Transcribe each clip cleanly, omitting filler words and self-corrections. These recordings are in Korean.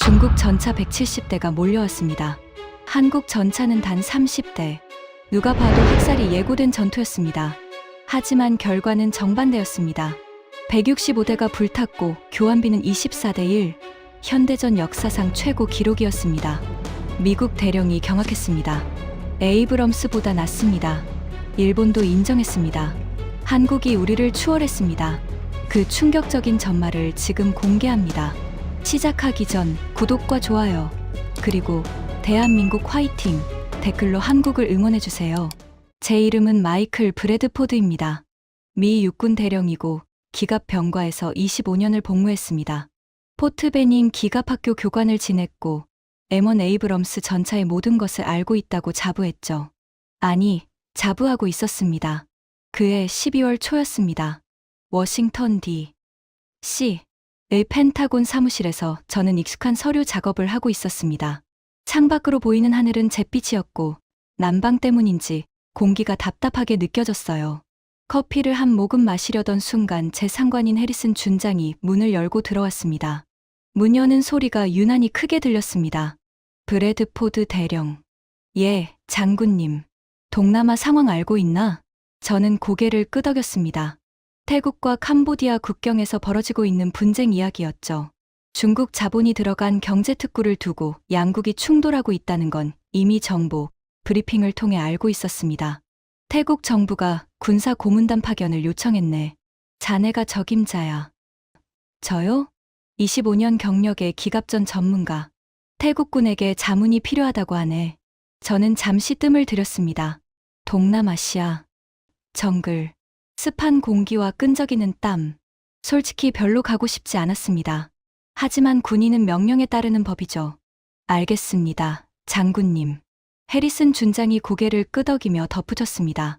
중국 전차 170대가 몰려왔습니다. 한국 전차는 단 30대. 누가 봐도 학살이 예고된 전투였습니다. 하지만 결과는 정반대였습니다. 165대가 불탔고 교환비는 24대 1. 현대전 역사상 최고 기록이었습니다. 미국 대령이 경악했습니다. 에이브럼스보다 낫습니다. 일본도 인정했습니다. 한국이 우리를 추월했습니다. 그 충격적인 전말을 지금 공개합니다. 시작하기 전 구독과 좋아요, 그리고 대한민국 화이팅 댓글로 한국을 응원해주세요. 제 이름은 마이클 브래드포드입니다. 미 육군 대령이고 기갑 병과에서 25년을 복무했습니다. 포트 베닝 기갑학교 교관을 지냈고 M1 에이브럼스 전차의 모든 것을 알고 있다고 자부했죠. 아니, 자부하고 있었습니다. 그해 12월 초였습니다. 워싱턴 D.C.의 펜타곤 사무실에서 저는 익숙한 서류 작업을 하고 있었습니다. 창밖으로 보이는 하늘은 잿빛이었고 난방 때문인지 공기가 답답하게 느껴졌어요. 커피를 한 모금 마시려던 순간 제 상관인 해리슨 준장이 문을 열고 들어왔습니다. 문 여는 소리가 유난히 크게 들렸습니다. 브래드포드 대령. 예, 장군님. 동남아 상황 알고 있나? 저는 고개를 끄덕였습니다. 태국과 캄보디아 국경에서 벌어지고 있는 분쟁 이야기였죠. 중국 자본이 들어간 경제특구를 두고 양국이 충돌하고 있다는 건 이미 정보, 브리핑을 통해 알고 있었습니다. 태국 정부가 군사 고문단 파견을 요청했네. 자네가 적임자야. 저요? 25년 경력의 기갑전 전문가. 태국군에게 자문이 필요하다고 하네. 저는 잠시 뜸을 들였습니다. 동남아시아. 정글. 습한 공기와 끈적이는 땀. 솔직히 별로 가고 싶지 않았습니다. 하지만 군인은 명령에 따르는 법이죠. 알겠습니다, 장군님. 해리슨 준장이 고개를 끄덕이며 덧붙였습니다.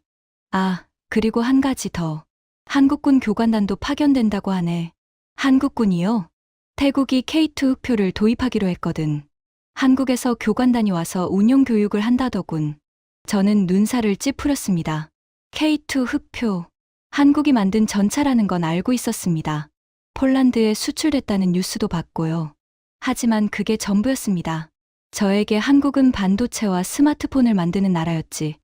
아, 그리고 한 가지 더. 한국군 교관단도 파견된다고 하네. 한국군이요? 태국이 K2 흑표를 도입하기로 했거든. 한국에서 교관단이 와서 운용 교육을 한다더군. 저는 눈살을 찌푸렸습니다. K2 흑표. 한국이 만든 전차라는 건 알고 있었습니다. 폴란드에 수출됐다는 뉴스도 봤고요. 하지만 그게 전부였습니다. 저에게 한국은 반도체와 스마트폰을 만드는 나라였지,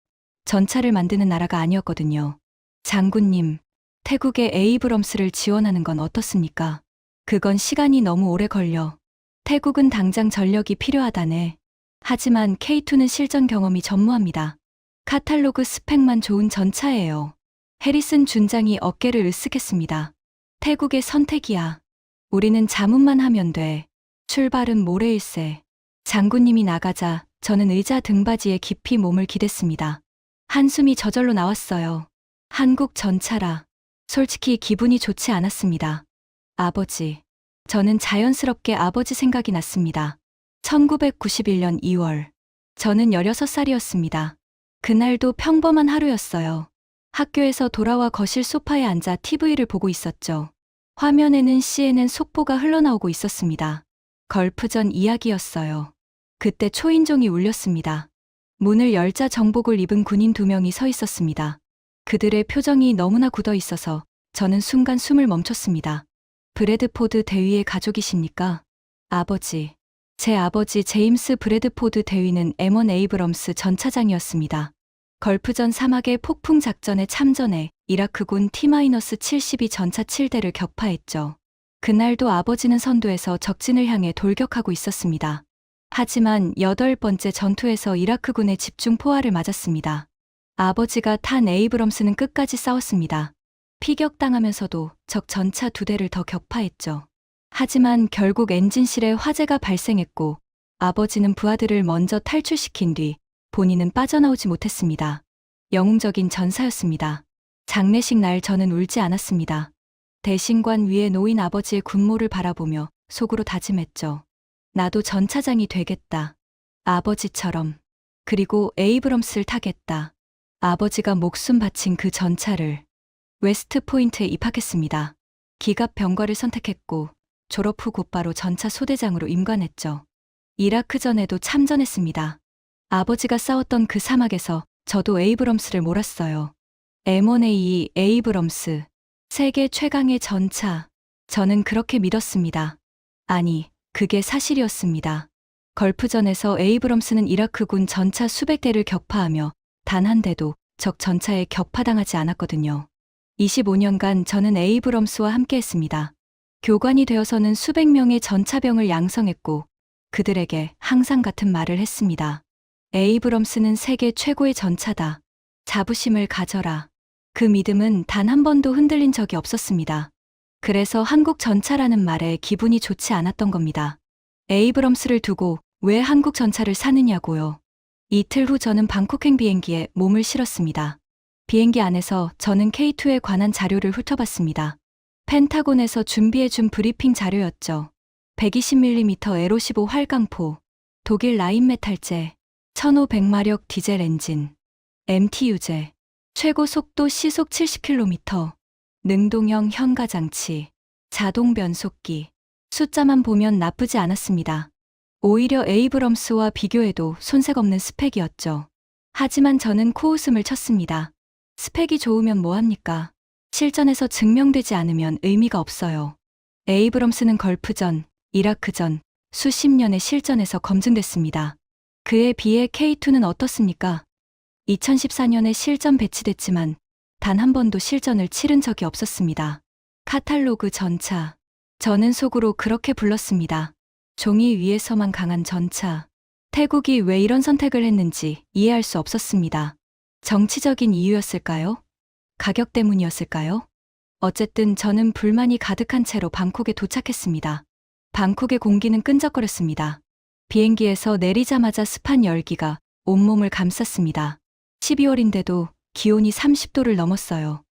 전차를 만드는 나라가 아니었거든요. 장군님, 태국의 에이브럼스를 지원하는 건 어떻습니까? 그건 시간이 너무 오래 걸려. 태국은 당장 전력이 필요하다네. 하지만 K2는 실전 경험이 전무합니다. 카탈로그 스펙만 좋은 전차예요. 해리슨 준장이 어깨를 으쓱했습니다. 태국의 선택이야. 우리는 자문만 하면 돼. 출발은 모레일세. 장군님이 나가자 저는 의자 등받이에 깊이 몸을 기댔습니다. 한숨이 저절로 나왔어요. 한국 전차라. 솔직히 기분이 좋지 않았습니다. 아버지. 저는 자연스럽게 아버지 생각이 났습니다. 1991년 2월. 저는 16살이었습니다. 그날도 평범한 하루였어요. 학교에서 돌아와 거실 소파에 앉아 TV를 보고 있었죠. 화면에는 CNN 속보가 흘러나오고 있었습니다. 걸프전 이야기였어요. 그때 초인종이 울렸습니다. 문을 열자 정복을 입은 군인 2명이 서 있었습니다. 그들의 표정이 너무나 굳어 있어서 저는 순간 숨을 멈췄습니다. 브래드포드 대위의 가족이십니까? 아버지. 제 아버지 제임스 브래드포드 대위는 M1 에이브럼스 전차장이었습니다. 걸프전 사막의 폭풍 작전에 참전해 이라크군 T-72 전차 7대를 격파했죠. 그날도 아버지는 선두에서 적진을 향해 돌격하고 있었습니다. 하지만 8번째 전투에서 이라크군의 집중 포화를 맞았습니다. 아버지가 탄 에이브럼스는 끝까지 싸웠습니다. 피격당하면서도 적 전차 2대를 더 격파했죠. 하지만 결국 엔진실에 화재가 발생했고 아버지는 부하들을 먼저 탈출시킨 뒤 본인은 빠져나오지 못했습니다. 영웅적인 전사였습니다. 장례식 날 저는 울지 않았습니다. 대신관 위에 놓인 아버지의 군모를 바라보며 속으로 다짐했죠. 나도 전차장이 되겠다. 아버지처럼. 그리고 에이브럼스를 타겠다. 아버지가 목숨 바친 그 전차를. 웨스트 포인트에 입학했습니다. 기갑 병과를 선택했고 졸업 후 곧바로 전차 소대장으로 임관했죠. 이라크전에도 참전했습니다. 아버지가 싸웠던 그 사막에서 저도 에이브럼스를 몰았어요. M1A2 에이브럼스. 세계 최강의 전차. 저는 그렇게 믿었습니다. 아니, 그게 사실이었습니다. 걸프전에서 에이브럼스는 이라크군 전차 수백 대를 격파하며 단 한 대도 적 전차에 격파당하지 않았거든요. 25년간 저는 에이브럼스와 함께했습니다. 교관이 되어서는 수백 명의 전차병을 양성했고 그들에게 항상 같은 말을 했습니다. 에이브럼스는 세계 최고의 전차다. 자부심을 가져라. 그 믿음은 단 한 번도 흔들린 적이 없었습니다. 그래서 한국 전차라는 말에 기분이 좋지 않았던 겁니다. 에이브럼스를 두고 왜 한국 전차를 사느냐고요. 이틀 후 저는 방콕행 비행기에 몸을 실었습니다. 비행기 안에서 저는 K2에 관한 자료를 훑어봤습니다. 펜타곤에서 준비해준 브리핑 자료였죠. 120mm 에로15 활강포, 독일 라인메탈제, 1500마력 디젤 엔진, MTU제, 최고 속도 시속 70km, 능동형 현가장치, 자동 변속기, 숫자만 보면 나쁘지 않았습니다. 오히려 에이브럼스와 비교해도 손색 없는 스펙이었죠. 하지만 저는 코웃음을 쳤습니다. 스펙이 좋으면 뭐합니까? 실전에서 증명되지 않으면 의미가 없어요. 에이브럼스는 걸프전, 이라크전, 수십 년의 실전에서 검증됐습니다. 그에 비해 K2는 어떻습니까? 2014년에 실전 배치됐지만 단 한 번도 실전을 치른 적이 없었습니다. 카탈로그 전차. 저는 속으로 그렇게 불렀습니다. 종이 위에서만 강한 전차. 태국이 왜 이런 선택을 했는지 이해할 수 없었습니다. 정치적인 이유였을까요? 가격 때문이었을까요? 어쨌든 저는 불만이 가득한 채로 방콕에 도착했습니다. 방콕의 공기는 끈적거렸습니다. 비행기에서 내리자마자 습한 열기가 온몸을 감쌌습니다. 12월인데도 기온이 30도를 넘었어요.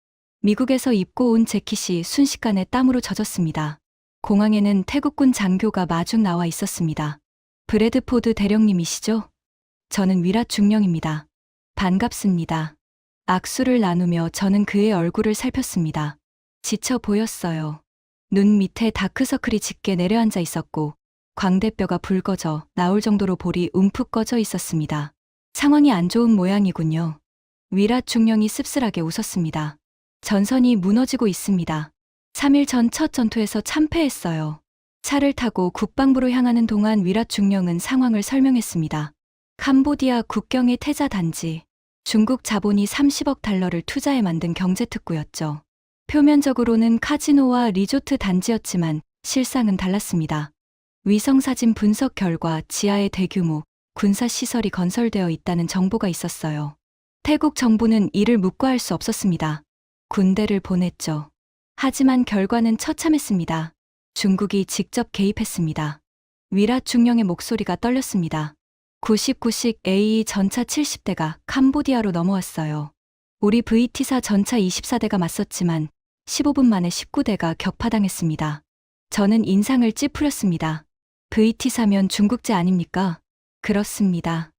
미국에서 입고 온 재킷이 순식간에 땀으로 젖었습니다. 공항에는 태국군 장교가 마중 나와 있었습니다. 브래드포드 대령님이시죠? 저는 위랏 중령입니다. 반갑습니다. 악수를 나누며 저는 그의 얼굴을 살폈습니다. 지쳐 보였어요. 눈 밑에 다크서클이 짙게 내려앉아 있었고 광대뼈가 붉어져 나올 정도로 볼이 움푹 꺼져 있었습니다. 상황이 안 좋은 모양이군요. 위랏 중령이 씁쓸하게 웃었습니다. 전선이 무너지고 있습니다. 3일 전 첫 전투에서 참패했어요. 차를 타고 국방부로 향하는 동안 위랏 중령은 상황을 설명했습니다. 캄보디아 국경의 태자 단지. 중국 자본이 30억 달러를 투자해 만든 경제특구였죠. 표면적으로는 카지노와 리조트 단지였지만 실상은 달랐습니다. 위성사진 분석 결과 지하에 대규모 군사시설이 건설되어 있다는 정보가 있었어요. 태국 정부는 이를 묵과할 수 없었습니다. 군대를 보냈죠. 하지만 결과는 처참했습니다. 중국이 직접 개입했습니다. 위랏 중령의 목소리가 떨렸습니다. 99식 AE 전차 70대가 캄보디아로 넘어왔어요. 우리 VT사 전차 24대가 맞섰지만 15분 만에 19대가 격파당했습니다. 저는 인상을 찌푸렸습니다. VT사면 중국제 아닙니까? 그렇습니다.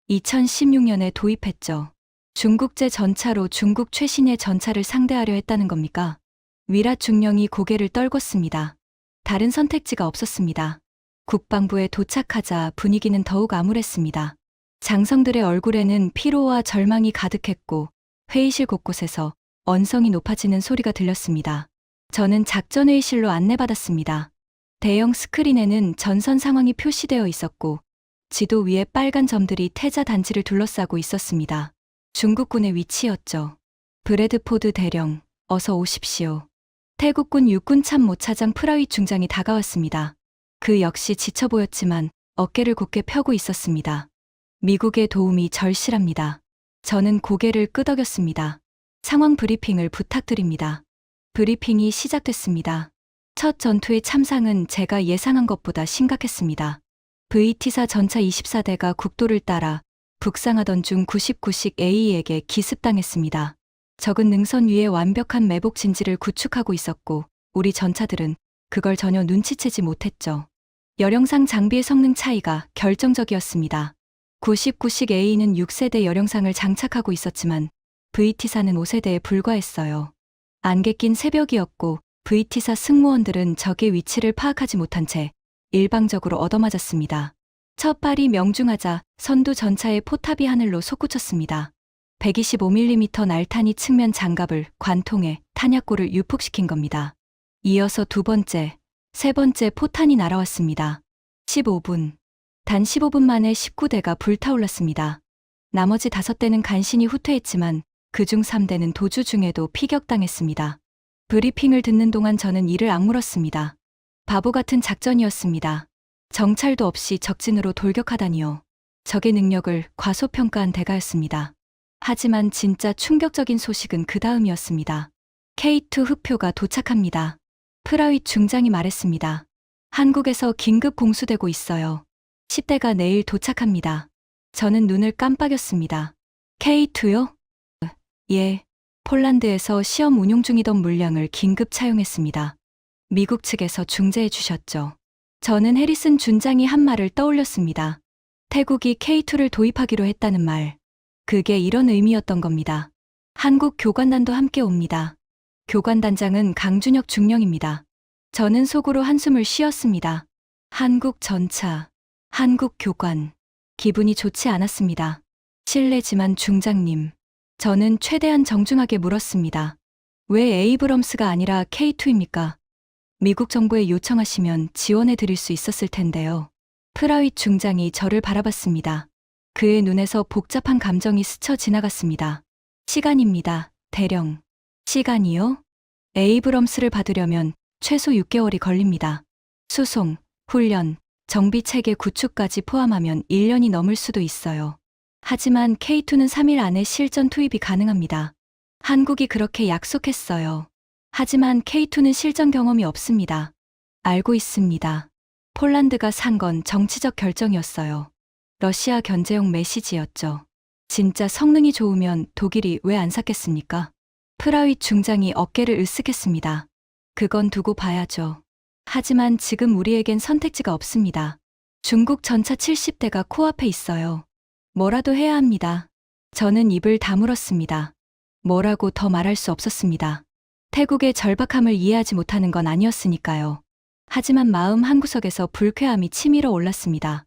2016년에 도입했죠. 중국제 전차로 중국 최신의 전차를 상대하려 했다는 겁니까? 위랏 중령이 고개를 떨궜습니다. 다른 선택지가 없었습니다. 국방부에 도착하자 분위기는 더욱 암울했습니다. 장성들의 얼굴에는 피로와 절망이 가득했고 회의실 곳곳에서 언성이 높아지는 소리가 들렸습니다. 저는 작전회의실로 안내받았습니다. 대형 스크린에는 전선 상황이 표시되어 있었고 지도 위에 빨간 점들이 태자 단지를 둘러싸고 있었습니다. 중국군의 위치였죠. 브래드포드 대령, 어서 오십시오. 태국군 육군 참모차장 프라윗 중장이 다가왔습니다. 그 역시 지쳐 보였지만 어깨를 곧게 펴고 있었습니다. 미국의 도움이 절실합니다. 저는 고개를 끄덕였습니다. 상황 브리핑을 부탁드립니다. 브리핑이 시작됐습니다. 첫 전투의 참상은 제가 예상한 것보다 심각했습니다. VT사 전차 24대가 국도를 따라 북상하던 중 99식 A에게 기습당했습니다. 적은 능선 위에 완벽한 매복 진지를 구축하고 있었고 우리 전차들은 그걸 전혀 눈치채지 못했죠. 열영상 장비의 성능 차이가 결정적이었습니다. 99식 A는 6세대 열영상을 장착하고 있었지만 VT사는 5세대에 불과했어요. 안개 낀 새벽이었고 VT사 승무원들은 적의 위치를 파악하지 못한 채 일방적으로 얻어맞았습니다. 첫 발이 명중하자 선두 전차의 포탑이 하늘로 솟구쳤습니다. 125mm 날탄이 측면 장갑을 관통해 탄약고를 유폭시킨 겁니다. 이어서 두 번째, 세 번째 포탄이 날아왔습니다. 15분. 단 15분 만에 19대가 불타올랐습니다. 나머지 5대는 간신히 후퇴했지만 그중 3대는 도주 중에도 피격당했습니다. 브리핑을 듣는 동안 저는 이를 악물었습니다. 바보 같은 작전이었습니다. 정찰도 없이 적진으로 돌격하다니요. 적의 능력을 과소평가한 대가였습니다. 하지만 진짜 충격적인 소식은 그 다음이었습니다. K2 흑표가 도착합니다. 프라윗 중장이 말했습니다. 한국에서 긴급 공수되고 있어요. 10대가 내일 도착합니다. 저는 눈을 깜빡였습니다. K2요? 예. 폴란드에서 시험 운용 중이던 물량을 긴급 차용했습니다. 미국 측에서 중재해 주셨죠. 저는 해리슨 준장이 한 말을 떠올렸습니다. 태국이 K2를 도입하기로 했다는 말. 그게 이런 의미였던 겁니다. 한국 교관단도 함께 옵니다. 교관단장은 강준혁 중령입니다. 저는 속으로 한숨을 쉬었습니다. 한국 전차, 한국 교관. 기분이 좋지 않았습니다. 실례지만 중장님. 저는 최대한 정중하게 물었습니다. 왜 에이브럼스가 아니라 K2입니까? 미국 정부에 요청하시면 지원해 드릴 수 있었을 텐데요. 프라윗 중장이 저를 바라봤습니다. 그의 눈에서 복잡한 감정이 스쳐 지나갔습니다. 시간입니다, 대령. 시간이요? 에이브럼스를 받으려면 최소 6개월이 걸립니다. 수송, 훈련, 정비 체계 구축까지 포함하면 1년이 넘을 수도 있어요. 하지만 K2는 3일 안에 실전 투입이 가능합니다. 한국이 그렇게 약속했어요. 하지만 K2는 실전 경험이 없습니다. 알고 있습니다. 폴란드가 산 건 정치적 결정이었어요. 러시아 견제용 메시지였죠. 진짜 성능이 좋으면 독일이 왜 안 샀겠습니까? 프라윗 중장이 어깨를 으쓱했습니다. 그건 두고 봐야죠. 하지만 지금 우리에겐 선택지가 없습니다. 중국 전차 70대가 코앞에 있어요. 뭐라도 해야 합니다. 저는 입을 다물었습니다. 뭐라고 더 말할 수 없었습니다. 태국의 절박함을 이해하지 못하는 건 아니었으니까요. 하지만 마음 한구석에서 불쾌함이 치밀어 올랐습니다.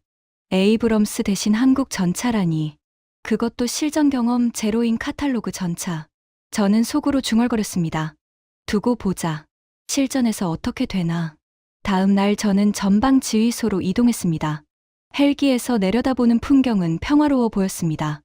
에이브럼스 대신 한국 전차라니. 그것도 실전 경험 제로인 카탈로그 전차. 저는 속으로 중얼거렸습니다. 두고 보자. 실전에서 어떻게 되나. 다음 날 저는 전방 지휘소로 이동했습니다. 헬기에서 내려다보는 풍경은 평화로워 보였습니다.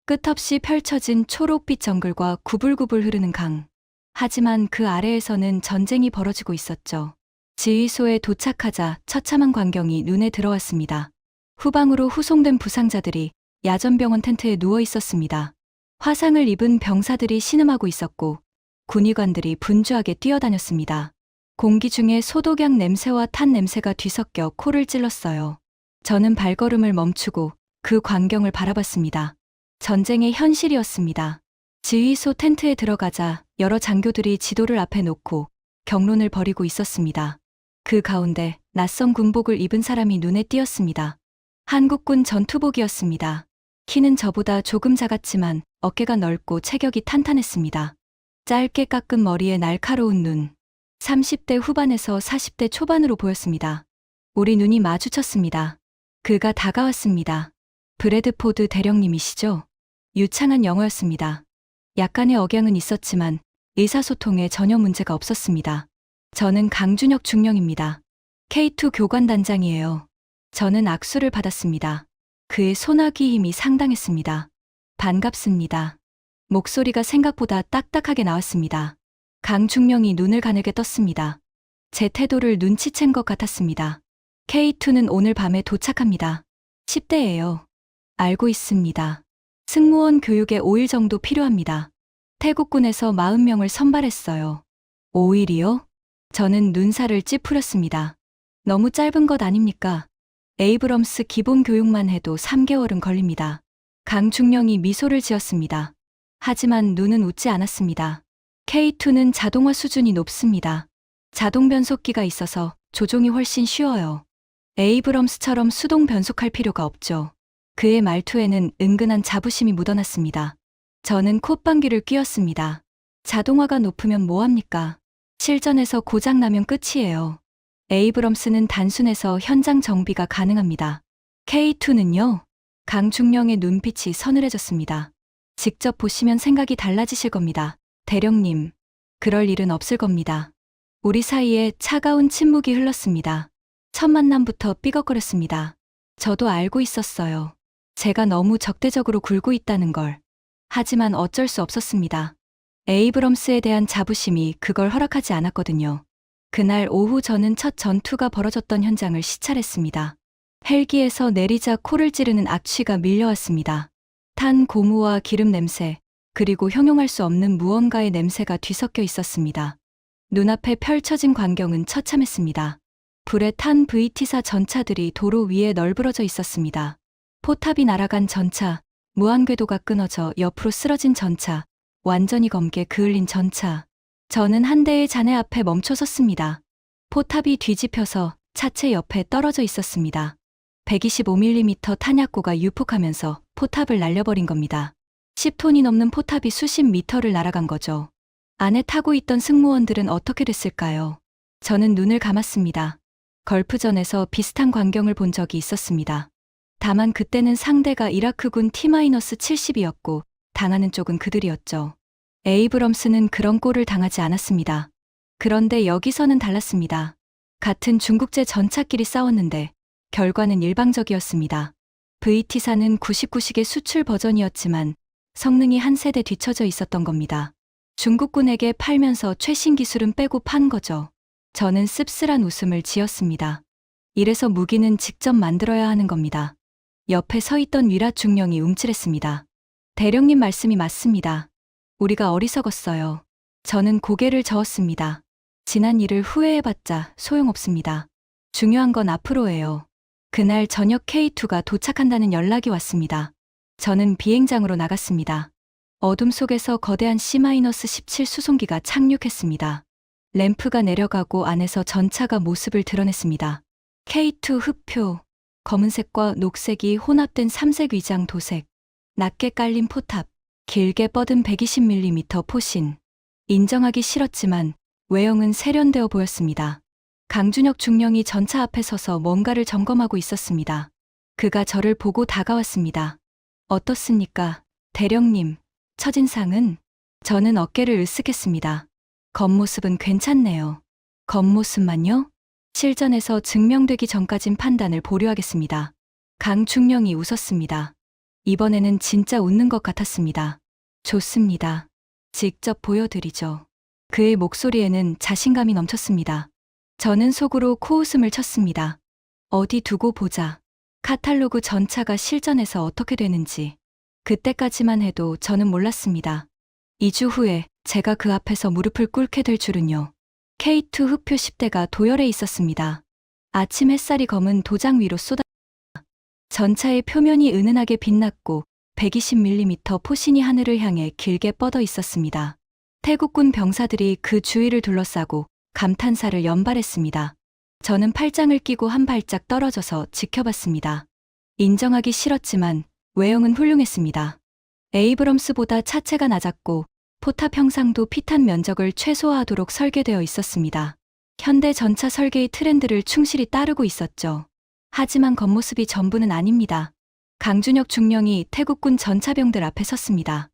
끝없이 펼쳐진 초록빛 정글과 구불구불 흐르는 강. 하지만 그 아래에서는 전쟁이 벌어지고 있었죠. 지휘소에 도착하자 처참한 광경이 눈에 들어왔습니다. 후방으로 후송된 부상자들이 야전병원 텐트에 누워 있었습니다. 화상을 입은 병사들이 신음하고 있었고 군의관들이 분주하게 뛰어다녔습니다. 공기 중에 소독약 냄새와 탄 냄새가 뒤섞여 코를 찔렀어요. 저는 발걸음을 멈추고 그 광경을 바라봤습니다. 전쟁의 현실이었습니다. 지휘소 텐트에 들어가자 여러 장교들이 지도를 앞에 놓고 경론을 벌이고 있었습니다. 그 가운데 낯선 군복을 입은 사람이 눈에 띄었습니다. 한국군 전투복이었습니다. 키는 저보다 조금 작았지만 어깨가 넓고 체격이 탄탄했습니다. 짧게 깎은 머리에 날카로운 눈. 30대 후반에서 40대 초반으로 보였습니다. 우리 눈이 마주쳤습니다. 그가 다가왔습니다. 브래드포드 대령님이시죠? 유창한 영어였습니다. 약간의 억양은 있었지만 의사소통에 전혀 문제가 없었습니다. 저는 강준혁 중령입니다. K2 교관단장이에요. 저는 악수를 받았습니다. 그의 소나기 힘이 상당했습니다. 반갑습니다. 목소리가 생각보다 딱딱하게 나왔습니다. 강중령이 눈을 가늘게 떴습니다. 제 태도를 눈치챈 것 같았습니다. K2는 오늘 밤에 도착합니다. 10대예요. 알고 있습니다. 승무원 교육에 5일 정도 필요합니다. 태국군에서 40명을 선발했어요. 5일이요? 저는 눈살을 찌푸렸습니다. 너무 짧은 것 아닙니까? 에이브럼스 기본 교육만 해도 3개월은 걸립니다. 강중령이 미소를 지었습니다. 하지만 눈은 웃지 않았습니다. K2는 자동화 수준이 높습니다. 자동 변속기가 있어서 조종이 훨씬 쉬워요. 에이브럼스처럼 수동 변속할 필요가 없죠. 그의 말투에는 은근한 자부심이 묻어났습니다. 저는 콧방귀를 뀌었습니다. 자동화가 높으면 뭐합니까? 실전에서 고장나면 끝이에요. 에이브럼스는 단순해서 현장 정비가 가능합니다. K2는요? 강중령의 눈빛이 서늘해졌습니다. 직접 보시면 생각이 달라지실 겁니다. 대령님, 그럴 일은 없을 겁니다. 우리 사이에 차가운 침묵이 흘렀습니다. 첫 만남부터 삐걱거렸습니다. 저도 알고 있었어요. 제가 너무 적대적으로 굴고 있다는 걸. 하지만 어쩔 수 없었습니다. 에이브럼스에 대한 자부심이 그걸 허락하지 않았거든요. 그날 오후 저는 첫 전투가 벌어졌던 현장을 시찰했습니다. 헬기에서 내리자 코를 찌르는 악취가 밀려왔습니다. 탄 고무와 기름 냄새, 그리고 형용할 수 없는 무언가의 냄새가 뒤섞여 있었습니다. 눈앞에 펼쳐진 광경은 처참했습니다. 불에 탄 VT사 전차들이 도로 위에 널브러져 있었습니다. 포탑이 날아간 전차, 무한궤도가 끊어져 옆으로 쓰러진 전차, 완전히 검게 그을린 전차. 저는 한 대의 잔해 앞에 멈춰 섰습니다. 포탑이 뒤집혀서 차체 옆에 떨어져 있었습니다. 125mm 탄약고가 유폭하면서 포탑을 날려버린 겁니다. 10톤이 넘는 포탑이 수십 미터를 날아간 거죠. 안에 타고 있던 승무원들은 어떻게 됐을까요? 저는 눈을 감았습니다. 걸프전에서 비슷한 광경을 본 적이 있었습니다. 다만 그때는 상대가 이라크군 T-70이었고 당하는 쪽은 그들이었죠. 에이브럼스는 그런 꼴을 당하지 않았습니다. 그런데 여기서는 달랐습니다. 같은 중국제 전차끼리 싸웠는데 결과는 일방적이었습니다. VT사는 99식의 수출 버전이었지만 성능이 한 세대 뒤처져 있었던 겁니다. 중국군에게 팔면서 최신 기술은 빼고 판 거죠. 저는 씁쓸한 웃음을 지었습니다. 이래서 무기는 직접 만들어야 하는 겁니다. 옆에 서 있던 위라 중령이 움찔했습니다. 대령님 말씀이 맞습니다. 우리가 어리석었어요. 저는 고개를 저었습니다. 지난 일을 후회해봤자 소용없습니다. 중요한 건 앞으로예요. 그날 저녁 K2가 도착한다는 연락이 왔습니다. 저는 비행장으로 나갔습니다. 어둠 속에서 거대한 C-17 수송기가 착륙했습니다. 램프가 내려가고 안에서 전차가 모습을 드러냈습니다. K2 흡표, 검은색과 녹색이 혼합된 삼색 위장 도색, 낮게 깔린 포탑, 길게 뻗은 120mm 포신. 인정하기 싫었지만 외형은 세련되어 보였습니다. 강준혁 중령이 전차 앞에 서서 뭔가를 점검하고 있었습니다. 그가 저를 보고 다가왔습니다. 어떻습니까, 대령님? 첫인상은? 저는 어깨를 으쓱했습니다. 겉모습은 괜찮네요. 겉모습만요? 실전에서 증명되기 전까진 판단을 보류하겠습니다. 강 중령이 웃었습니다. 이번에는 진짜 웃는 것 같았습니다. 좋습니다. 직접 보여드리죠. 그의 목소리에는 자신감이 넘쳤습니다. 저는 속으로 코웃음을 쳤습니다. 어디 두고 보자. 카탈로그 전차가 실전에서 어떻게 되는지. 그때까지만 해도 저는 몰랐습니다. 2주 후에 제가 그 앞에서 무릎을 꿇게 될 줄은요. K2 흡표 10대가 도열해 있었습니다. 아침 햇살이 검은 도장 위로 쏟아 전차의 표면이 은은하게 빛났고 120mm 포신이 하늘을 향해 길게 뻗어 있었습니다. 태국군 병사들이 그 주위를 둘러싸고 감탄사를 연발했습니다. 저는 팔짱을 끼고 한 발짝 떨어져서 지켜봤습니다. 인정하기 싫었지만 외형은 훌륭했습니다. 에이브럼스보다 차체가 낮았고 포탑 형상도 피탄 면적을 최소화하도록 설계되어 있었습니다. 현대 전차 설계의 트렌드를 충실히 따르고 있었죠. 하지만 겉모습이 전부는 아닙니다. 강준혁 중령이 태국군 전차병들 앞에 섰습니다.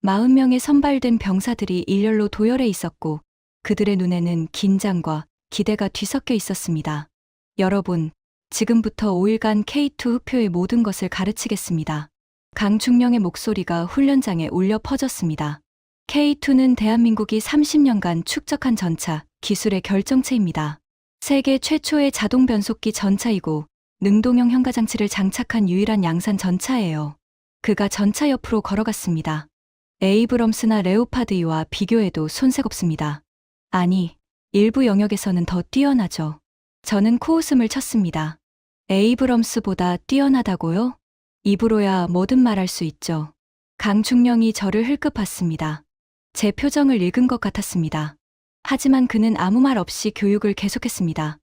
40명의 선발된 병사들이 일렬로 도열해 있었고 그들의 눈에는 긴장과 기대가 뒤섞여 있었습니다. 여러분, 지금부터 5일간 K2 흡표의 모든 것을 가르치겠습니다. 강중령의 목소리가 훈련장에 울려 퍼졌습니다. K2는 대한민국이 30년간 축적한 전차, 기술의 결정체입니다. 세계 최초의 자동 변속기 전차이고 능동형 현가장치를 장착한 유일한 양산 전차예요. 그가 전차 옆으로 걸어갔습니다. 에이브럼스나 레오파드2와 비교해도 손색 없습니다. 아니, 일부 영역에서는 더 뛰어나죠. 저는 코웃음을 쳤습니다. 에이브럼스보다 뛰어나다고요? 입으로야 뭐든 말할 수 있죠. 강중령이 저를 흘끗 봤습니다. 제 표정을 읽은 것 같았습니다. 하지만 그는 아무 말 없이 교육을 계속했습니다.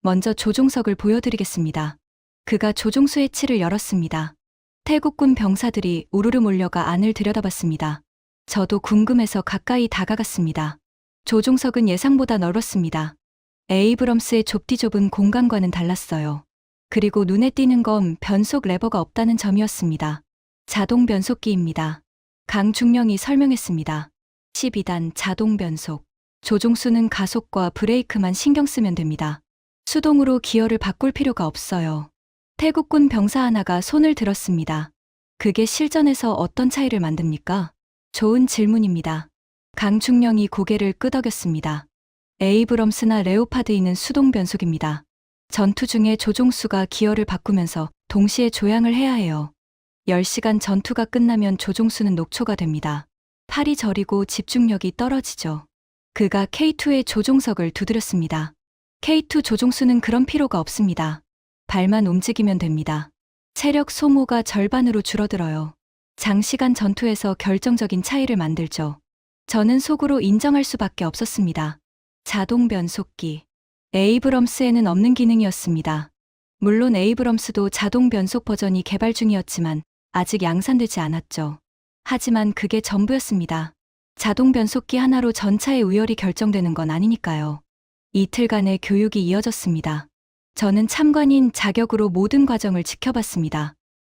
먼저 조종석을 보여드리겠습니다. 그가 조종수 해치를 열었습니다. 태국군 병사들이 우르르 몰려가 안을 들여다봤습니다. 저도 궁금해서 가까이 다가갔습니다. 조종석은 예상보다 넓었습니다. 에이브럼스의 좁디좁은 공간과는 달랐어요. 그리고 눈에 띄는 건 변속 레버가 없다는 점이었습니다. 자동 변속기입니다. 강중령이 설명했습니다. 12단 자동 변속. 조종수는 가속과 브레이크만 신경 쓰면 됩니다. 수동으로 기어를 바꿀 필요가 없어요. 태국군 병사 하나가 손을 들었습니다. 그게 실전에서 어떤 차이를 만듭니까? 좋은 질문입니다. 강중령이 고개를 끄덕였습니다. 에이브럼스나 레오파드이는 수동 변속입니다. 전투 중에 조종수가 기어를 바꾸면서 동시에 조향을 해야 해요. 10시간 전투가 끝나면 조종수는 녹초가 됩니다. 팔이 저리고 집중력이 떨어지죠. 그가 K2의 조종석을 두드렸습니다. K2 조종수는 그런 필요가 없습니다. 발만 움직이면 됩니다. 체력 소모가 절반으로 줄어들어요. 장시간 전투에서 결정적인 차이를 만들죠. 저는 속으로 인정할 수밖에 없었습니다. 자동 변속기. 에이브럼스에는 없는 기능이었습니다. 물론 에이브럼스도 자동 변속 버전이 개발 중이었지만 아직 양산되지 않았죠. 하지만 그게 전부였습니다. 자동 변속기 하나로 전차의 우열이 결정되는 건 아니니까요. 이틀간의 교육이 이어졌습니다. 저는 참관인 자격으로 모든 과정을 지켜봤습니다.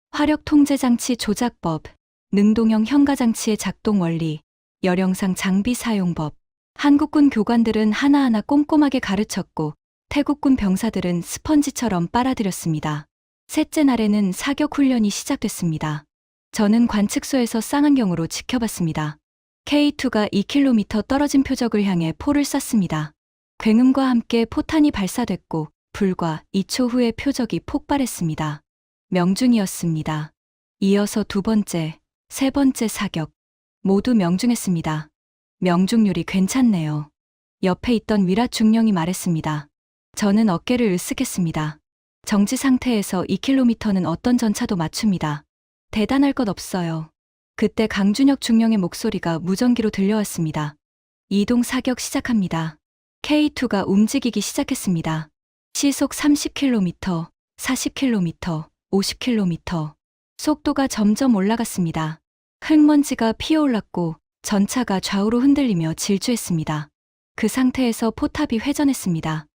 화력 통제 장치 조작법, 능동형 현가 장치의 작동 원리, 열영상 장비 사용법. 한국군 교관들은 하나하나 꼼꼼하게 가르쳤고 태국군 병사들은 스펀지처럼 빨아들였습니다. 셋째 날에는 사격 훈련이 시작됐습니다. 저는 관측소에서 쌍안경으로 지켜봤습니다. K2가 2km 떨어진 표적을 향해 포를 쐈습니다. 굉음과 함께 포탄이 발사됐고 불과 2초 후에 표적이 폭발했습니다. 명중이었습니다. 이어서 두 번째, 세 번째 사격. 모두 명중했습니다. 명중률이 괜찮네요. 옆에 있던 위라 중령이 말했습니다. 저는 어깨를 으쓱했습니다. 정지 상태에서 2km는 어떤 전차도 맞춥니다. 대단할 것 없어요. 그때 강준혁 중령의 목소리가 무전기로 들려왔습니다. 이동 사격 시작합니다. K2가 움직이기 시작했습니다. 시속 30km, 40km, 50km. 속도가 점점 올라갔습니다. 흙먼지가 피어올랐고 전차가 좌우로 흔들리며 질주했습니다. 그 상태에서 포탑이 회전했습니다.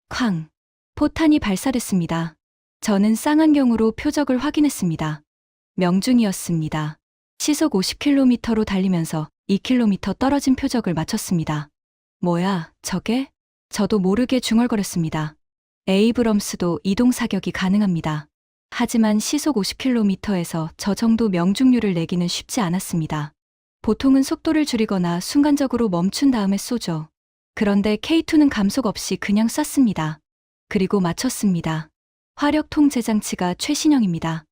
쾅! 포탄이 발사됐습니다. 저는 쌍안경으로 표적을 확인했습니다. 명중이었습니다. 시속 50km로 달리면서 2km 떨어진 표적을 맞췄습니다. 뭐야, 저게? 저도 모르게 중얼거렸습니다. 에이브럼스도 이동 사격이 가능합니다. 하지만 시속 50km에서 저 정도 명중률을 내기는 쉽지 않았습니다. 보통은 속도를 줄이거나 순간적으로 멈춘 다음에 쏘죠. 그런데 K2는 감속 없이 그냥 쐈습니다. 그리고 맞췄습니다. 화력 통제 장치가 최신형입니다.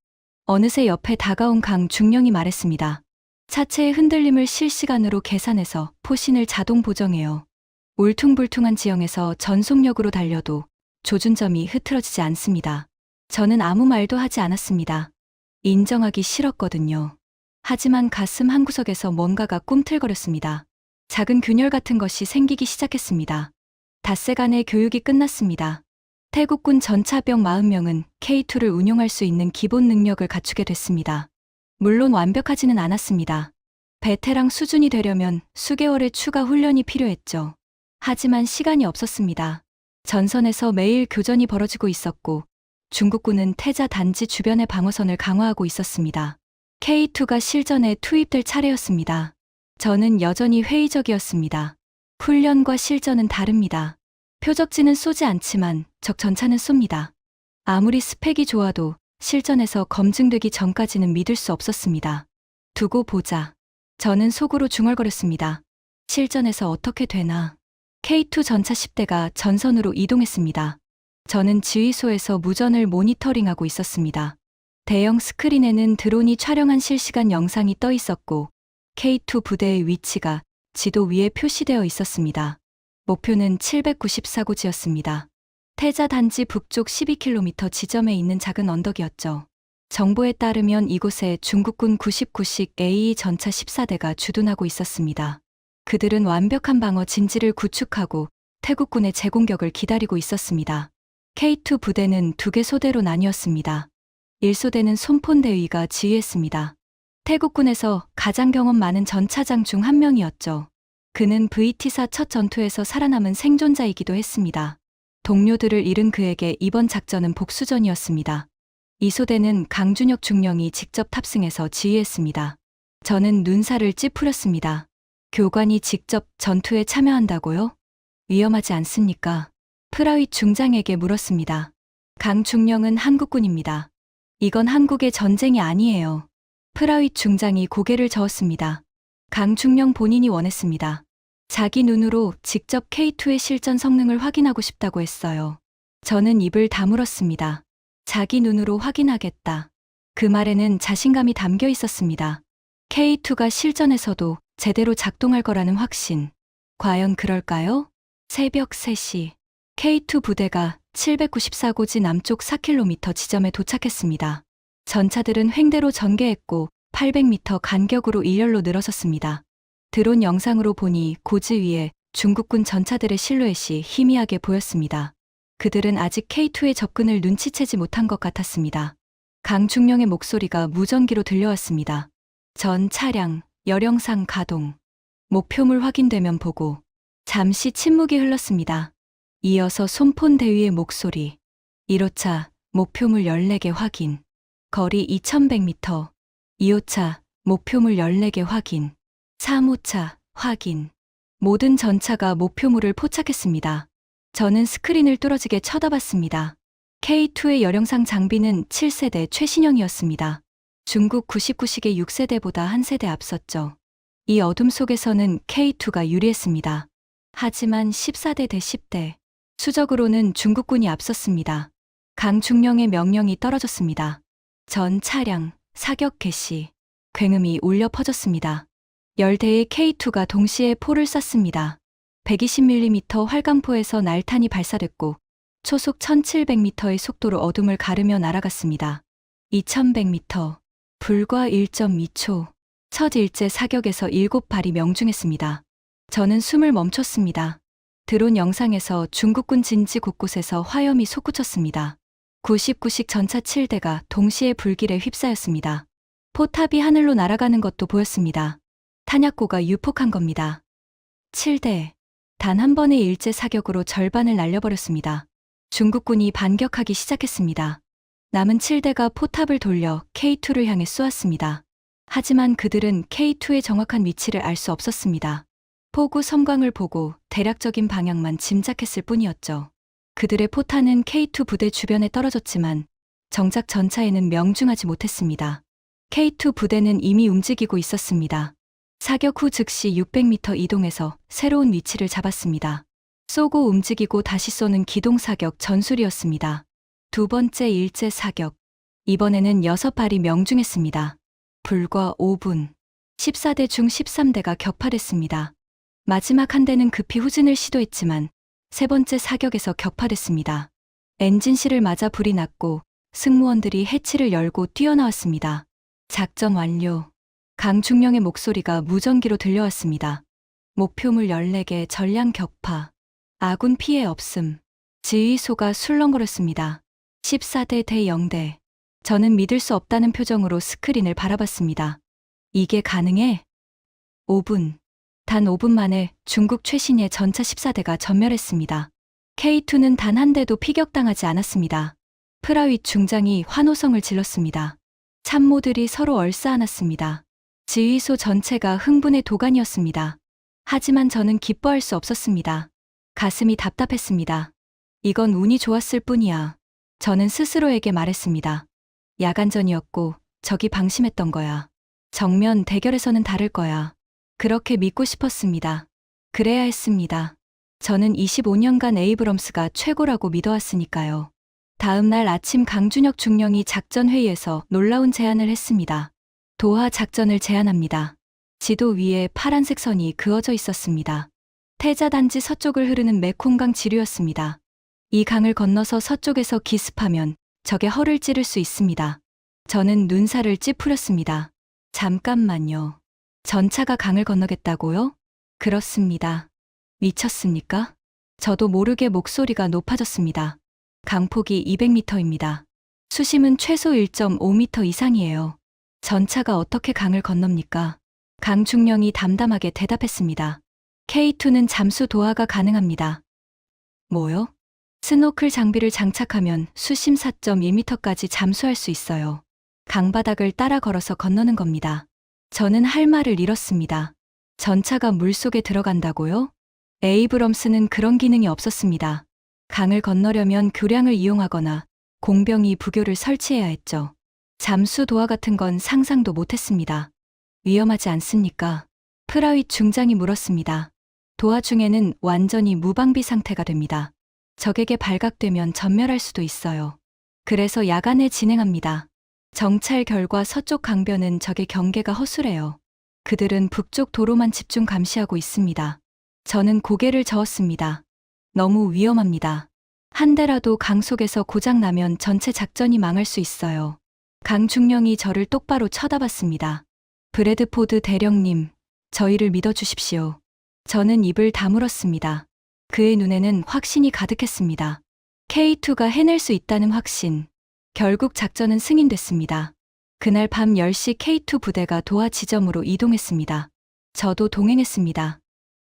어느새 옆에 다가온 강중령이 말했습니다. 차체의 흔들림을 실시간으로 계산해서 포신을 자동 보정해요. 울퉁불퉁한 지형에서 전속력으로 달려도 조준점이 흐트러지지 않습니다. 저는 아무 말도 하지 않았습니다. 인정하기 싫었거든요. 하지만 가슴 한구석에서 뭔가가 꿈틀거렸습니다. 작은 균열 같은 것이 생기기 시작했습니다. 닷새간의 교육이 끝났습니다. 태국군 전차병 40명은 K2를 운용할 수 있는 기본 능력을 갖추게 됐습니다. 물론 완벽하지는 않았습니다. 베테랑 수준이 되려면 수개월의 추가 훈련이 필요했죠. 하지만 시간이 없었습니다. 전선에서 매일 교전이 벌어지고 있었고 중국군은 태자 단지 주변의 방어선을 강화하고 있었습니다. K2가 실전에 투입될 차례였습니다. 저는 여전히 회의적이었습니다. 훈련과 실전은 다릅니다. 표적지는 쏘지 않지만 적 전차는 쏩니다. 아무리 스펙이 좋아도 실전에서 검증되기 전까지는 믿을 수 없었습니다. 두고 보자. 저는 속으로 중얼거렸습니다. 실전에서 어떻게 되나. K2 전차 10대가 전선으로 이동했습니다. 저는 지휘소에서 무전을 모니터링하고 있었습니다. 대형 스크린에는 드론이 촬영한 실시간 영상이 떠 있었고 K2 부대의 위치가 지도 위에 표시되어 있었습니다. 목표는 794고지였습니다. 태자 단지 북쪽 12km 지점에 있는 작은 언덕이었죠. 정보에 따르면 이곳에 중국군 99식 AE 전차 14대가 주둔하고 있었습니다. 그들은 완벽한 방어 진지를 구축하고 태국군의 재공격을 기다리고 있었습니다. K2 부대는 2개 소대로 나뉘었습니다. 1소대는 손폰대위가 지휘했습니다. 태국군에서 가장 경험 많은 전차장 중 한 명이었죠. 그는 VT사 첫 전투에서 살아남은 생존자이기도 했습니다. 동료들을 잃은 그에게 이번 작전은 복수전이었습니다. 2소대는 강준혁 중령이 직접 탑승해서 지휘했습니다. 저는 눈살을 찌푸렸습니다. 교관이 직접 전투에 참여한다고요? 위험하지 않습니까? 프라윗 중장에게 물었습니다. 강중령은 한국군입니다. 이건 한국의 전쟁이 아니에요. 프라윗 중장이 고개를 저었습니다. 강중령 본인이 원했습니다. 자기 눈으로 직접 K2의 실전 성능을 확인하고 싶다고 했어요. 저는 입을 다물었습니다. 자기 눈으로 확인하겠다. 그 말에는 자신감이 담겨 있었습니다. K2가 실전에서도 제대로 작동할 거라는 확신. 과연 그럴까요? 새벽 3시. K2 부대가 794고지 남쪽 4km 지점에 도착했습니다. 전차들은 횡대로 전개했고 800m 간격으로 일렬로 늘어섰습니다. 드론 영상으로 보니 고지 위에 중국군 전차들의 실루엣이 희미하게 보였습니다. 그들은 아직 K2의 접근을 눈치채지 못한 것 같았습니다. 강중령의 목소리가 무전기로 들려왔습니다. 전 차량, 열영상 가동. 목표물 확인되면 보고. 잠시 침묵이 흘렀습니다. 이어서 손폰 대위의 목소리. 1호차, 목표물 14개 확인. 거리 2100m. 2호차, 목표물 14개 확인. 3호차, 확인. 모든 전차가 목표물을 포착했습니다. 저는 스크린을 뚫어지게 쳐다봤습니다. K2의 열영상 장비는 7세대 최신형이었습니다. 중국 99식의 6세대보다 한 세대 앞섰죠. 이 어둠 속에서는 K2가 유리했습니다. 하지만 14대 대 10대. 수적으로는 중국군이 앞섰습니다. 강중령의 명령이 떨어졌습니다. 전 차량, 사격 개시. 굉음이 울려 퍼졌습니다. 10대의 K2가 동시에 포를 쐈습니다. 120mm 활강포에서 날탄이 발사됐고 초속 1700m의 속도로 어둠을 가르며 날아갔습니다. 2100m, 불과 1.2초. 첫 일제 사격에서 7발이 명중했습니다. 저는 숨을 멈췄습니다. 드론 영상에서 중국군 진지 곳곳에서 화염이 솟구쳤습니다. 99식 전차 7대가 동시에 불길에 휩싸였습니다. 포탑이 하늘로 날아가는 것도 보였습니다. 탄약고가 유폭한 겁니다. 7대. 단 한 번의 일제 사격으로 절반을 날려버렸습니다. 중국군이 반격하기 시작했습니다. 남은 7대가 포탑을 돌려 K2를 향해 쏘았습니다. 하지만 그들은 K2의 정확한 위치를 알 수 없었습니다. 포구 섬광을 보고 대략적인 방향만 짐작했을 뿐이었죠. 그들의 포탄은 K2 부대 주변에 떨어졌지만 정작 전차에는 명중하지 못했습니다. K2 부대는 이미 움직이고 있었습니다. 사격 후 즉시 600m 이동해서 새로운 위치를 잡았습니다. 쏘고 움직이고 다시 쏘는 기동사격 전술이었습니다. 두 번째 일제 사격. 이번에는 6발이 명중했습니다. 불과 5분. 14대 중 13대가 격파됐습니다. 마지막 한 대는 급히 후진을 시도했지만 세 번째 사격에서 격파됐습니다. 엔진실을 맞아 불이 났고 승무원들이 해치를 열고 뛰어나왔습니다. 작전 완료. 강중령의 목소리가 무전기로 들려왔습니다. 목표물 14개 전량 격파. 아군 피해 없음. 지휘소가 술렁거렸습니다. 14대 대 0대. 저는 믿을 수 없다는 표정으로 스크린을 바라봤습니다. 이게 가능해? 5분. 단 5분 만에 중국 최신의 전차 14대가 전멸했습니다. K2는 단 한 대도 피격당하지 않았습니다. 프라윗 중장이 환호성을 질렀습니다. 참모들이 서로 얼싸안았습니다. 지휘소 전체가 흥분의 도가니였습니다. 하지만 저는 기뻐할 수 없었습니다. 가슴이 답답했습니다. 이건 운이 좋았을 뿐이야. 저는 스스로에게 말했습니다. 야간전이었고 적이 방심했던 거야. 정면 대결에서는 다를 거야. 그렇게 믿고 싶었습니다. 그래야 했습니다. 저는 25년간 에이브럼스가 최고라고 믿어왔으니까요. 다음 날 아침 강준혁 중령이 작전회의에서 놀라운 제안을 했습니다. 도하 작전을 제안합니다. 지도 위에 파란색 선이 그어져 있었습니다. 태자단지 서쪽을 흐르는 메콩강 지류였습니다. 이 강을 건너서 서쪽에서 기습하면 적의 허를 찌를 수 있습니다. 저는 눈살을 찌푸렸습니다. 잠깐만요. 전차가 강을 건너겠다고요? 그렇습니다. 미쳤습니까? 저도 모르게 목소리가 높아졌습니다. 강폭이 200m입니다. 수심은 최소 1.5m 이상이에요. 전차가 어떻게 강을 건넙니까? 강중령이 담담하게 대답했습니다. K2는 잠수 도하가 가능합니다. 뭐요? 스노클 장비를 장착하면 수심 4.1m까지 잠수할 수 있어요. 강바닥을 따라 걸어서 건너는 겁니다. 저는 할 말을 잃었습니다. 전차가 물속에 들어간다고요? 에이브럼스는 그런 기능이 없었습니다. 강을 건너려면 교량을 이용하거나 공병이 부교를 설치해야 했죠. 잠수 도하 같은 건 상상도 못했습니다. 위험하지 않습니까? 프라윗 중장이 물었습니다. 도하 중에는 완전히 무방비 상태가 됩니다. 적에게 발각되면 전멸할 수도 있어요. 그래서 야간에 진행합니다. 정찰 결과 서쪽 강변은 적의 경계가 허술해요. 그들은 북쪽 도로만 집중 감시하고 있습니다. 저는 고개를 저었습니다. 너무 위험합니다. 한 대라도 강 속에서 고장나면 전체 작전이 망할 수 있어요. 강 중령이 저를 똑바로 쳐다봤습니다. 브래드포드 대령님, 저희를 믿어주십시오. 저는 입을 다물었습니다. 그의 눈에는 확신이 가득했습니다. K2가 해낼 수 있다는 확신. 결국 작전은 승인됐습니다. 그날 밤 10시 K2 부대가 도하 지점으로 이동했습니다. 저도 동행했습니다.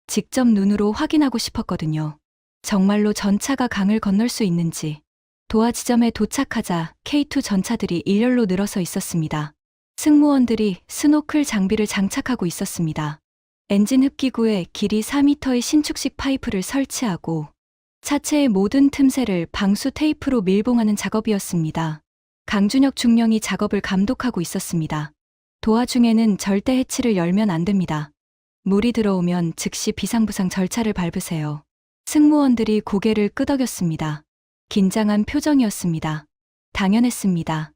직접 눈으로 확인하고 싶었거든요. 정말로 전차가 강을 건널 수 있는지. 도하 지점에 도착하자 K2 전차들이 일렬로 늘어서 있었습니다. 승무원들이 스노클 장비를 장착하고 있었습니다. 엔진 흡기구에 길이 4m의 신축식 파이프를 설치하고 차체의 모든 틈새를 방수 테이프로 밀봉하는 작업이었습니다. 강준혁 중령이 작업을 감독하고 있었습니다. 도하 중에는 절대 해치를 열면 안 됩니다. 물이 들어오면 즉시 비상부상 절차를 밟으세요. 승무원들이 고개를 끄덕였습니다. 긴장한 표정이었습니다. 당연했습니다.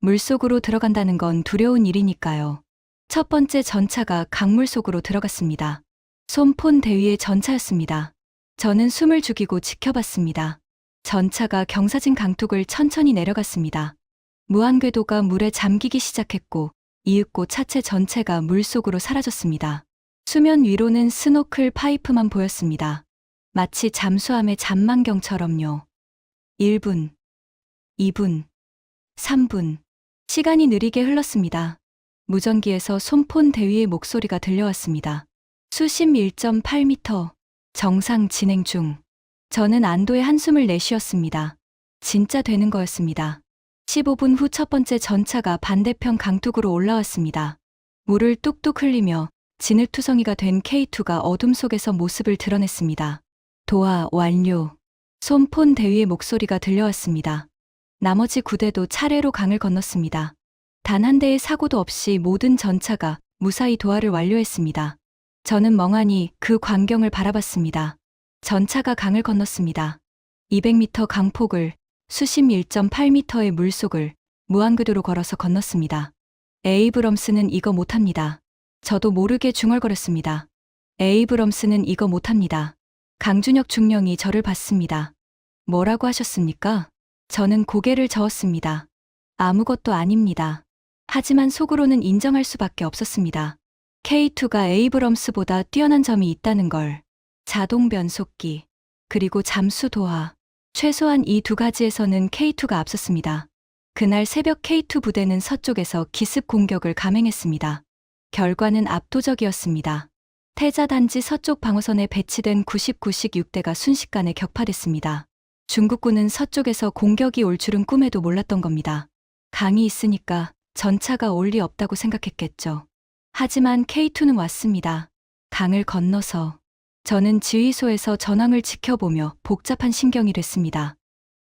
물속으로 들어간다는 건 두려운 일이니까요. 첫 번째 전차가 강물 속으로 들어갔습니다. 솜폰 대위의 전차였습니다. 저는 숨을 죽이고 지켜봤습니다. 전차가 경사진 강둑을 천천히 내려갔습니다. 무한궤도가 물에 잠기기 시작했고 이윽고 차체 전체가 물속으로 사라졌습니다. 수면 위로는 스노클 파이프만 보였습니다. 마치 잠수함의 잠만경처럼요. 1분, 2분, 3분. 시간이 느리게 흘렀습니다. 무전기에서 솜폰 대위의 목소리가 들려왔습니다. 수심 1.8m. 정상 진행 중. 저는 안도의 한숨을 내쉬었습니다. 진짜 되는 거였습니다. 15분 후 첫 번째 전차가 반대편 강둑으로 올라왔습니다. 물을 뚝뚝 흘리며 진흙투성이가 된 K2가 어둠 속에서 모습을 드러냈습니다. 도하 완료. 솜폰 대위의 목소리가 들려왔습니다. 나머지 9대도 차례로 강을 건넜습니다. 단 한 대의 사고도 없이 모든 전차가 무사히 도하를 완료했습니다. 저는 멍하니 그 광경을 바라봤습니다. 전차가 강을 건넜습니다. 200m 강폭을 수심 1.8m의 물속을 무한궤도로 걸어서 건넜습니다. 에이브럼스는 이거 못합니다. 저도 모르게 중얼거렸습니다. 에이브럼스는 이거 못합니다. 강준혁 중령이 저를 봤습니다. 뭐라고 하셨습니까? 저는 고개를 저었습니다. 아무것도 아닙니다. 하지만 속으로는 인정할 수밖에 없었습니다. K2가 에이브럼스보다 뛰어난 점이 있다는 걸. 자동 변속기, 그리고 잠수 도하. 최소한 이 두 가지에서는 K2가 앞섰습니다. 그날 새벽 K2 부대는 서쪽에서 기습 공격을 감행했습니다. 결과는 압도적이었습니다. 태자 단지 서쪽 방어선에 배치된 99식 6대가 순식간에 격파됐습니다. 중국군은 서쪽에서 공격이 올 줄은 꿈에도 몰랐던 겁니다. 강이 있으니까 전차가 올 리 없다고 생각했겠죠. 하지만 K2는 왔습니다. 강을 건너서. 저는 지휘소에서 전황을 지켜보며 복잡한 심경이랬습니다.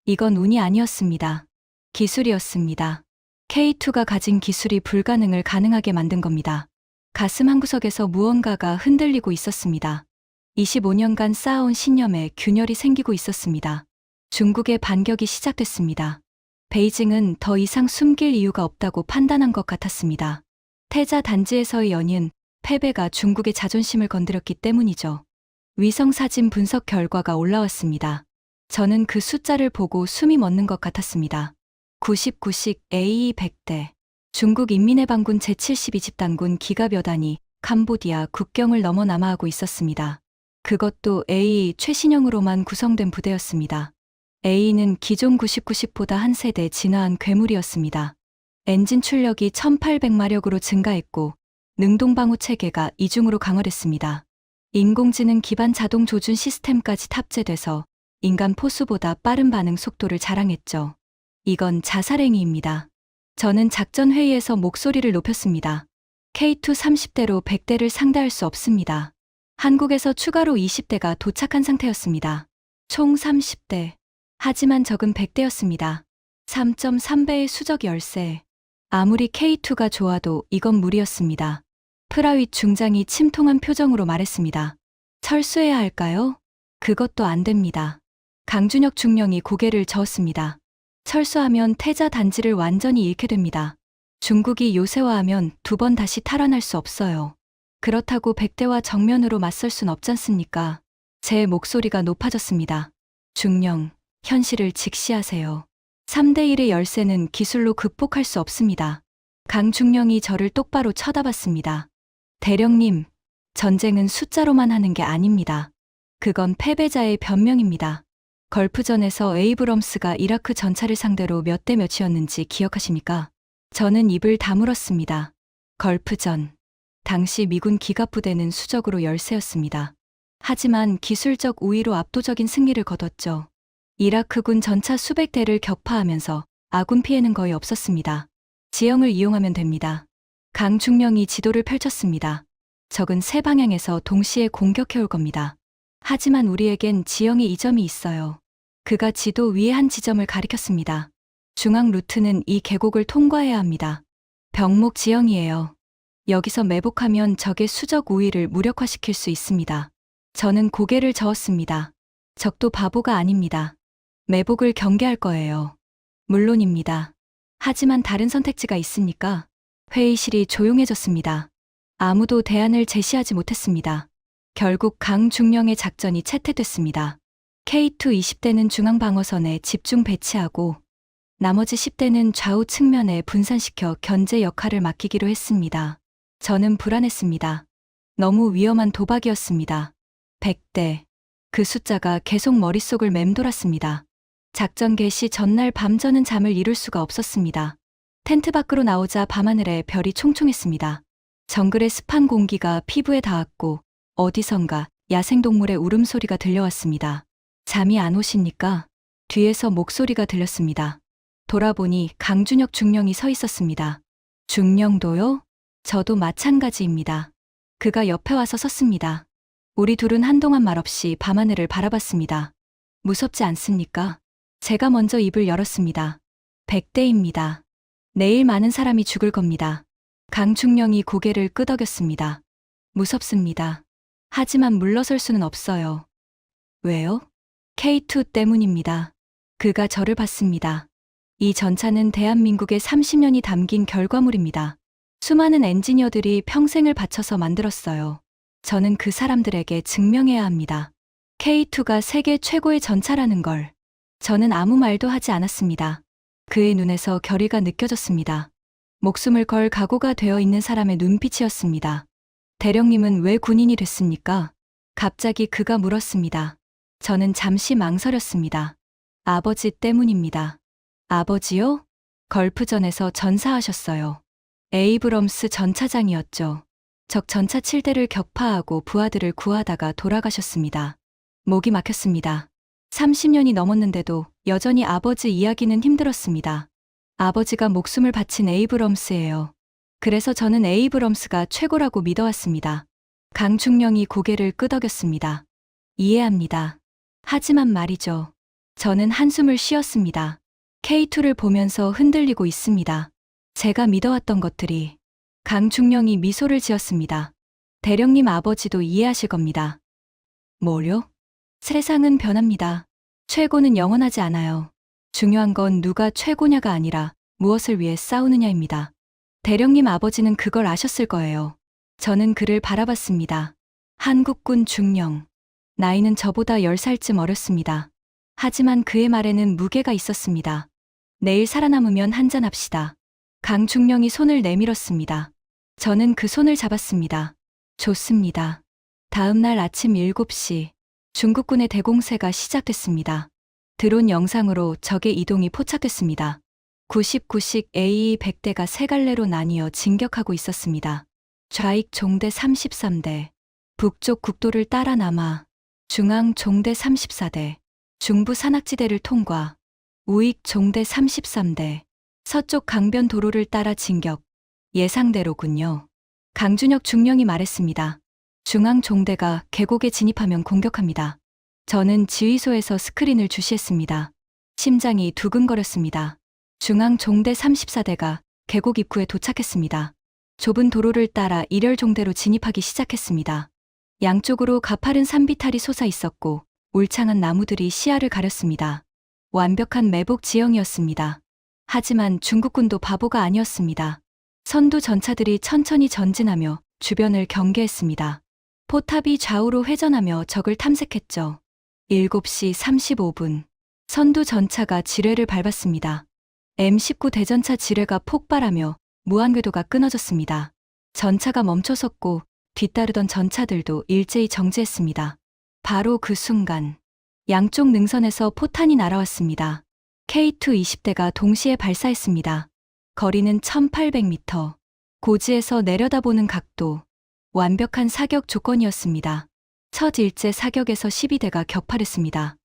이건 운이 아니었습니다. 기술이었습니다. K2가 가진 기술이 불가능을 가능하게 만든 겁니다. 가슴 한구석에서 무언가가 흔들리고 있었습니다. 25년간 쌓아온 신념에 균열이 생기고 있었습니다. 중국의 반격이 시작됐습니다. 베이징은 더 이상 숨길 이유가 없다고 판단한 것 같았습니다. 태자 단지에서의 연인, 패배가 중국의 자존심을 건드렸기 때문이죠. 위성사진 분석 결과가 올라왔습니다. 저는 그 숫자를 보고 숨이 멎는 것 같았습니다. 99식 AE 100대. 중국 인민해방군 제72집단군 기갑 여단이 캄보디아 국경을 넘어 남하하고 있었습니다. 그것도 AE 최신형으로만 구성된 부대였습니다. AE는 기존 99식보다 한 세대 진화한 괴물이었습니다. 엔진 출력이 1800마력으로 증가했고 능동방호 체계가 이중으로 강화됐습니다. 인공지능 기반 자동 조준 시스템까지 탑재돼서 인간 포수보다 빠른 반응 속도를 자랑했죠. 이건 자살행위입니다. 저는 작전 회의에서 목소리를 높였습니다. K2 30대로 100대를 상대할 수 없습니다. 한국에서 추가로 20대가 도착한 상태였습니다. 총 30대. 하지만 적은 100대였습니다. 3.3배의 수적 열세. 아무리 K2가 좋아도 이건 무리였습니다. 프라윗 중장이 침통한 표정으로 말했습니다. 철수해야 할까요? 그것도 안 됩니다. 강준혁 중령이 고개를 저었습니다. 철수하면 태자 단지를 완전히 잃게 됩니다. 중국이 요새화하면 2번 다시 탈환할 수 없어요. 그렇다고 100대와 정면으로 맞설 순 없잖습니까? 제 목소리가 높아졌습니다. 중령, 현실을 직시하세요. 3대1의 열세는 기술로 극복할 수 없습니다. 강중령이 저를 똑바로 쳐다봤습니다. 대령님, 전쟁은 숫자로만 하는 게 아닙니다. 그건 패배자의 변명입니다. 걸프전에서 에이브럼스가 이라크 전차를 상대로 몇 대 몇이었는지 기억하십니까? 저는 입을 다물었습니다. 걸프전. 당시 미군 기갑부대는 수적으로 열세였습니다. 하지만 기술적 우위로 압도적인 승리를 거뒀죠. 이라크군 전차 수백 대를 격파하면서 아군 피해는 거의 없었습니다. 지형을 이용하면 됩니다. 강중령이 지도를 펼쳤습니다. 적은 세 방향에서 동시에 공격해올 겁니다. 하지만 우리에겐 지형의 이점이 있어요. 그가 지도 위에 한 지점을 가리켰습니다. 중앙 루트는 이 계곡을 통과해야 합니다. 병목 지형이에요. 여기서 매복하면 적의 수적 우위를 무력화시킬 수 있습니다. 저는 고개를 저었습니다. 적도 바보가 아닙니다. 매복을 경계할 거예요. 물론입니다. 하지만 다른 선택지가 있습니까? 회의실이 조용해졌습니다. 아무도 대안을 제시하지 못했습니다. 결국 강중령의 작전이 채택됐습니다. K2 20대는 중앙 방어선에 집중 배치하고 나머지 10대는 좌우 측면에 분산시켜 견제 역할을 맡기기로 했습니다. 저는 불안했습니다. 너무 위험한 도박이었습니다. 100대. 그 숫자가 계속 머릿속을 맴돌았습니다. 작전 개시 전날 밤 저는 잠을 이룰 수가 없었습니다. 텐트 밖으로 나오자 밤하늘에 별이 총총했습니다. 정글의 습한 공기가 피부에 닿았고 어디선가 야생동물의 울음소리가 들려왔습니다. 잠이 안 오십니까? 뒤에서 목소리가 들렸습니다. 돌아보니 강준혁 중령이 서 있었습니다. 중령도요? 저도 마찬가지입니다. 그가 옆에 와서 섰습니다. 우리 둘은 한동안 말없이 밤하늘을 바라봤습니다. 무섭지 않습니까? 제가 먼저 입을 열었습니다. 100대입니다. 내일 많은 사람이 죽을 겁니다. 강중령이 고개를 끄덕였습니다. 무섭습니다. 하지만 물러설 수는 없어요. 왜요? K2 때문입니다. 그가 저를 봤습니다. 이 전차는 대한민국의 30년이 담긴 결과물입니다. 수많은 엔지니어들이 평생을 바쳐서 만들었어요. 저는 그 사람들에게 증명해야 합니다. K2가 세계 최고의 전차라는 걸. 저는 아무 말도 하지 않았습니다. 그의 눈에서 결의가 느껴졌습니다. 목숨을 걸 각오가 되어 있는 사람의 눈빛이었습니다. 대령님은 왜 군인이 됐습니까? 갑자기 그가 물었습니다. 저는 잠시 망설였습니다. 아버지 때문입니다. 아버지요? 걸프전에서 전사하셨어요. 에이브럼스 전차장이었죠. 적 전차 7대를 격파하고 부하들을 구하다가 돌아가셨습니다. 목이 막혔습니다. 30년이 넘었는데도 여전히 아버지 이야기는 힘들었습니다. 아버지가 목숨을 바친 에이브럼스예요. 그래서 저는 에이브럼스가 최고라고 믿어왔습니다. 강중령이 고개를 끄덕였습니다. 이해합니다. 하지만 말이죠. 저는 한숨을 쉬었습니다. K2를 보면서 흔들리고 있습니다. 제가 믿어왔던 것들이. 강중령이 미소를 지었습니다. 대령님 아버지도 이해하실 겁니다. 뭐요? 세상은 변합니다. 최고는 영원하지 않아요. 중요한 건 누가 최고냐가 아니라 무엇을 위해 싸우느냐입니다. 대령님 아버지는 그걸 아셨을 거예요. 저는 그를 바라봤습니다. 한국군 중령. 나이는 저보다 10살쯤 어렸습니다. 하지만 그의 말에는 무게가 있었습니다. 내일 살아남으면 한잔합시다. 강중령이 손을 내밀었습니다. 저는 그 손을 잡았습니다. 좋습니다. 다음 날 아침 7시 중국군의 대공세가 시작됐습니다. 드론 영상으로 적의 이동이 포착됐습니다. 99식 AE 100대가 세 갈래로 나뉘어 진격하고 있었습니다. 좌익 종대 33대, 북쪽 국도를 따라 남아 중앙 종대 34대, 중부 산악지대를 통과, 우익 종대 33대, 서쪽 강변 도로를 따라 진격. 예상대로군요. 강준혁 중령이 말했습니다. 중앙 종대가 계곡에 진입하면 공격합니다. 저는 지휘소에서 스크린을 주시했습니다. 심장이 두근거렸습니다. 중앙 종대 34대가 계곡 입구에 도착했습니다. 좁은 도로를 따라 일열 종대로 진입하기 시작했습니다. 양쪽으로 가파른 산비탈이 솟아 있었고 울창한 나무들이 시야를 가렸습니다. 완벽한 매복 지형이었습니다. 하지만 중국군도 바보가 아니었습니다. 선두 전차들이 천천히 전진하며 주변을 경계했습니다. 포탑이 좌우로 회전하며 적을 탐색했죠. 7시 35분. 선두 전차가 지뢰를 밟았습니다. M19 대전차 지뢰가 폭발하며 무한궤도가 끊어졌습니다. 전차가 멈춰섰고 뒤따르던 전차들도 일제히 정지했습니다. 바로 그 순간 양쪽 능선에서 포탄이 날아왔습니다. K2 20대가 동시에 발사했습니다. 거리는 1800m. 고지에서 내려다보는 각도. 완벽한 사격 조건이었습니다. 첫 일제 사격에서 12대가 격파했습니다.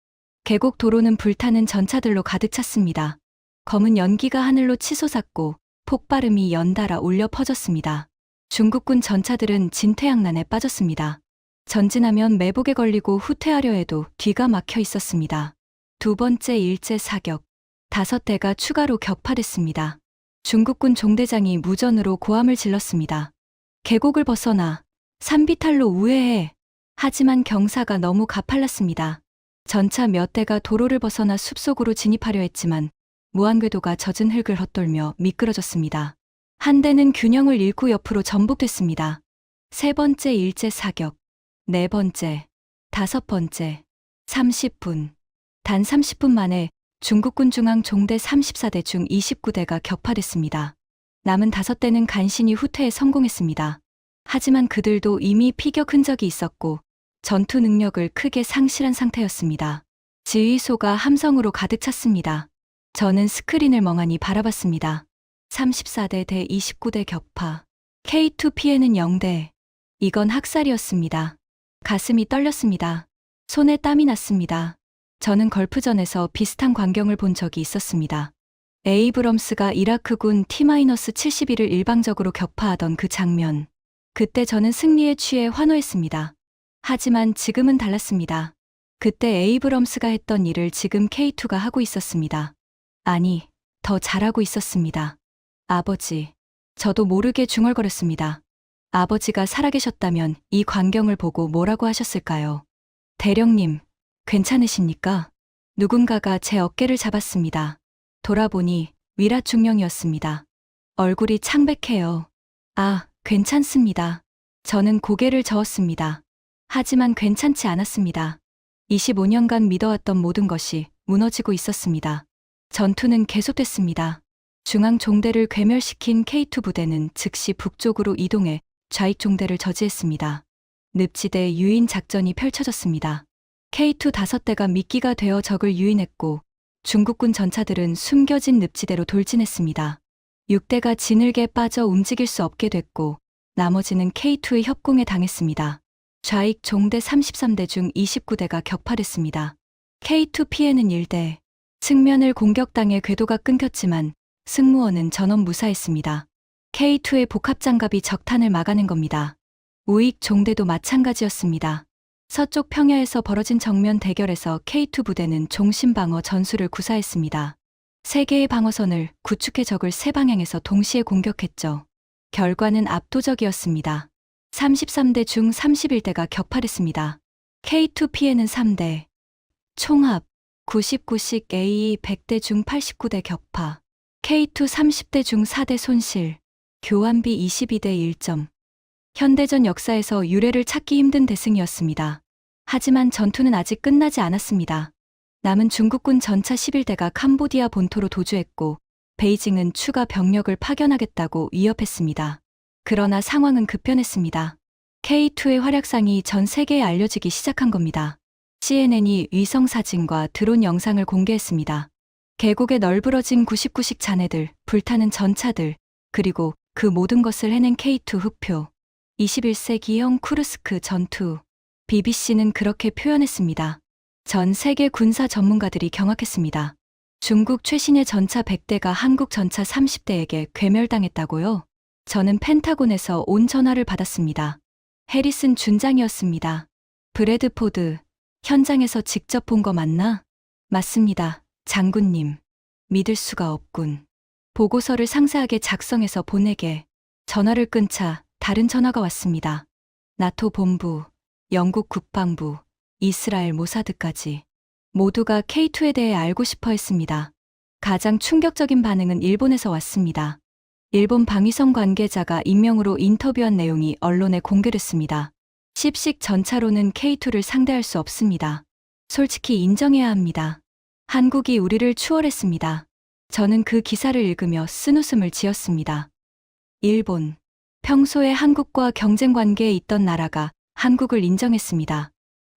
계곡 도로는 불타는 전차들로 가득 찼습니다. 검은 연기가 하늘로 치솟았고 폭발음이 연달아 울려 퍼졌습니다. 중국군 전차들은 진퇴양난에 빠졌습니다. 전진하면 매복에 걸리고 후퇴하려 해도 뒤가 막혀 있었습니다. 두 번째 일제 사격. 5대가 추가로 격파됐습니다. 중국군 종대장이 무전으로 고함을 질렀습니다. 계곡을 벗어나 산비탈로 우회해. 하지만 경사가 너무 가팔랐습니다. 전차 몇 대가 도로를 벗어나 숲속으로 진입하려 했지만 무한궤도가 젖은 흙을 헛돌며 미끄러졌습니다. 한 대는 균형을 잃고 옆으로 전복됐습니다. 세 번째 일제 사격, 네 번째, 다섯 번째, 30분. 단 30분 만에 중국군 중앙 종대 34대 중 29대가 격파됐습니다. 남은 5대는 간신히 후퇴에 성공했습니다. 하지만 그들도 이미 피격 흔적이 있었고 전투 능력을 크게 상실한 상태였습니다. 지휘소가 함성으로 가득 찼습니다. 저는 스크린을 멍하니 바라봤습니다. 34대 대 29대 격파. K2 피해는 0대. 이건 학살이었습니다. 가슴이 떨렸습니다. 손에 땀이 났습니다. 저는 걸프전에서 비슷한 광경을 본 적이 있었습니다. 에이브럼스가 이라크군 T-71을 일방적으로 격파하던 그 장면. 그때 저는 승리에 취해 환호했습니다. 하지만 지금은 달랐습니다. 그때 에이브럼스가 했던 일을 지금 K2가 하고 있었습니다. 아니, 더 잘하고 있었습니다. 아버지. 저도 모르게 중얼거렸습니다. 아버지가 살아계셨다면 이 광경을 보고 뭐라고 하셨을까요? 대령님, 괜찮으십니까? 누군가가 제 어깨를 잡았습니다. 돌아보니 위라 중령이었습니다. 얼굴이 창백해요. 아, 괜찮습니다. 저는 고개를 저었습니다. 하지만 괜찮지 않았습니다. 25년간 믿어왔던 모든 것이 무너지고 있었습니다. 전투는 계속됐습니다. 중앙 종대를 괴멸시킨 K2 부대는 즉시 북쪽으로 이동해 좌익 종대를 저지했습니다. 늪지대 유인 작전이 펼쳐졌습니다. K2 5대가 미끼가 되어 적을 유인했고 중국군 전차들은 숨겨진 늪지대로 돌진했습니다. 6대가 진흙에 빠져 움직일 수 없게 됐고 나머지는 K2의 협공에 당했습니다. 좌익 종대 33대 중 29대가 격파됐습니다. K2 피해는 1대. 측면을 공격당해 궤도가 끊겼지만 승무원은 전원 무사했습니다. K2의 복합장갑이 적탄을 막아낸 겁니다. 우익 종대도 마찬가지였습니다. 서쪽 평야에서 벌어진 정면 대결에서 K2 부대는 종신방어 전술을 구사했습니다. 3개의 방어선을 구축해 적을 3방향에서 동시에 공격했죠. 결과는 압도적이었습니다. 33대 중 31대가 격파됐습니다. K2 피해는 3대. 총합 99씩 A 100대 중 89대 격파. K2 30대 중 4대 손실. 교환비 22대 1점. 현대전 역사에서 유례를 찾기 힘든 대승이었습니다. 하지만 전투는 아직 끝나지 않았습니다. 남은 중국군 전차 11대가 캄보디아 본토로 도주했고 베이징은 추가 병력을 파견하겠다고 위협했습니다. 그러나 상황은 급변했습니다. K2의 활약상이 전 세계에 알려지기 시작한 겁니다. CNN이 위성 사진과 드론 영상을 공개했습니다. 계곡에 널브러진 99식 잔해들, 불타는 전차들, 그리고 그 모든 것을 해낸 K2 흑표. 21세기형 쿠르스크 전투. BBC는 그렇게 표현했습니다. 전 세계 군사 전문가들이 경악했습니다. 중국 최신의 전차 100대가 한국 전차 30대에게 괴멸당했다고요? 저는 펜타곤에서 온 전화를 받았습니다. 해리슨 준장이었습니다. 브래드포드, 현장에서 직접 본 거 맞나? 맞습니다. 장군님, 믿을 수가 없군. 보고서를 상세하게 작성해서 보내게. 전화를 끊자 다른 전화가 왔습니다. 나토 본부, 영국 국방부, 이스라엘 모사드까지 모두가 K2에 대해 알고 싶어 했습니다. 가장 충격적인 반응은 일본에서 왔습니다. 일본 방위성 관계자가 익명으로 인터뷰한 내용이 언론에 공개됐습니다. 십식 전차로는 K2를 상대할 수 없습니다. 솔직히 인정해야 합니다. 한국이 우리를 추월했습니다. 저는 그 기사를 읽으며 쓴웃음을 지었습니다. 일본. 평소에 한국과 경쟁 관계에 있던 나라가 한국을 인정했습니다.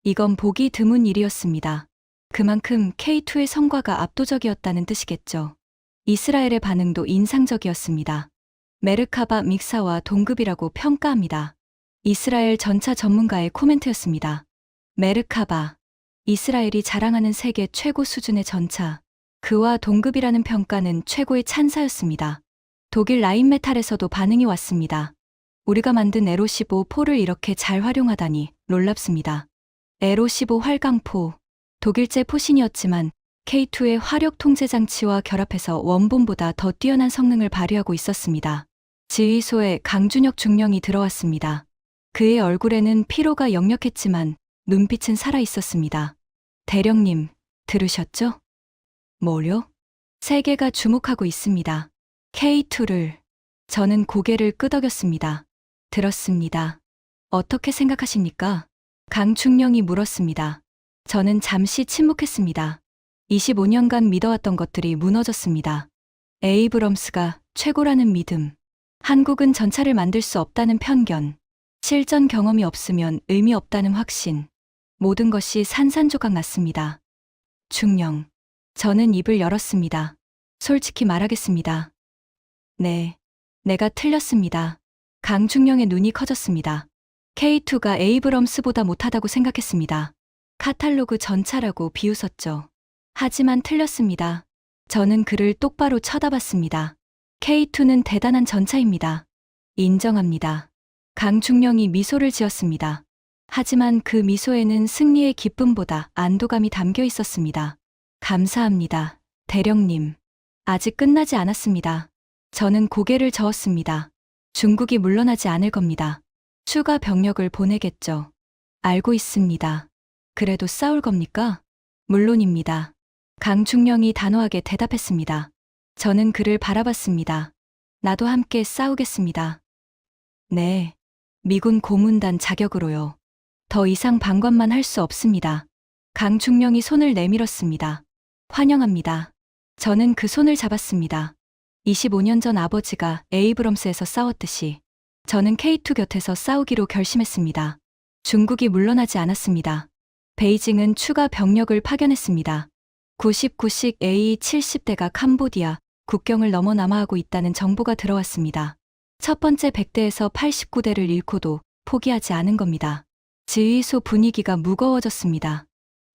이건 보기 드문 일이었습니다. 그만큼 K2의 성과가 압도적이었다는 뜻이겠죠. 이스라엘의 반응도 인상적이었습니다. 메르카바 믹사와 동급이라고 평가합니다. 이스라엘 전차 전문가의 코멘트였습니다. 메르카바. 이스라엘이 자랑하는 세계 최고 수준의 전차. 그와 동급이라는 평가는 최고의 찬사였습니다. 독일 라인메탈에서도 반응이 왔습니다. 우리가 만든 에로15포를 이렇게 잘 활용하다니 놀랍습니다. 에로15 활강포. 독일제 포신이었지만 K2의 화력 통제 장치와 결합해서 원본보다 더 뛰어난 성능을 발휘하고 있었습니다. 지휘소에 강준혁 중령이 들어왔습니다. 그의 얼굴에는 피로가 역력했지만 눈빛은 살아 있었습니다. 대령님, 들으셨죠? 뭐요? 세계가 주목하고 있습니다. K2를. 저는 고개를 끄덕였습니다. 들었습니다. 어떻게 생각하십니까? 강중령이 물었습니다. 저는 잠시 침묵했습니다. 25년간 믿어왔던 것들이 무너졌습니다. 에이브럼스가 최고라는 믿음. 한국은 전차를 만들 수 없다는 편견. 실전 경험이 없으면 의미 없다는 확신. 모든 것이 산산조각 났습니다. 중령. 저는 입을 열었습니다. 솔직히 말하겠습니다. 네, 내가 틀렸습니다. 강중령의 눈이 커졌습니다. K2가 에이브럼스보다 못하다고 생각했습니다. 카탈로그 전차라고 비웃었죠. 하지만 틀렸습니다. 저는 그를 똑바로 쳐다봤습니다. K2는 대단한 전차입니다. 인정합니다. 강중령이 미소를 지었습니다. 하지만 그 미소에는 승리의 기쁨보다 안도감이 담겨 있었습니다. 감사합니다, 대령님. 아직 끝나지 않았습니다. 저는 고개를 저었습니다. 중국이 물러나지 않을 겁니다. 추가 병력을 보내겠죠. 알고 있습니다. 그래도 싸울 겁니까? 물론입니다. 강중령이 단호하게 대답했습니다. 저는 그를 바라봤습니다. 나도 함께 싸우겠습니다. 네. 미군 고문단 자격으로요. 더 이상 방관만 할 수 없습니다. 강중령이 손을 내밀었습니다. 환영합니다. 저는 그 손을 잡았습니다. 25년 전 아버지가 에이브럼스에서 싸웠듯이 저는 K2 곁에서 싸우기로 결심했습니다. 중국이 물러나지 않았습니다. 베이징은 추가 병력을 파견했습니다. 99식 A-70대가 캄보디아 국경을 넘어 남하하고 있다는 정보가 들어왔습니다. 첫 번째 100대에서 89대를 잃고도 포기하지 않은 겁니다. 지휘소 분위기가 무거워졌습니다.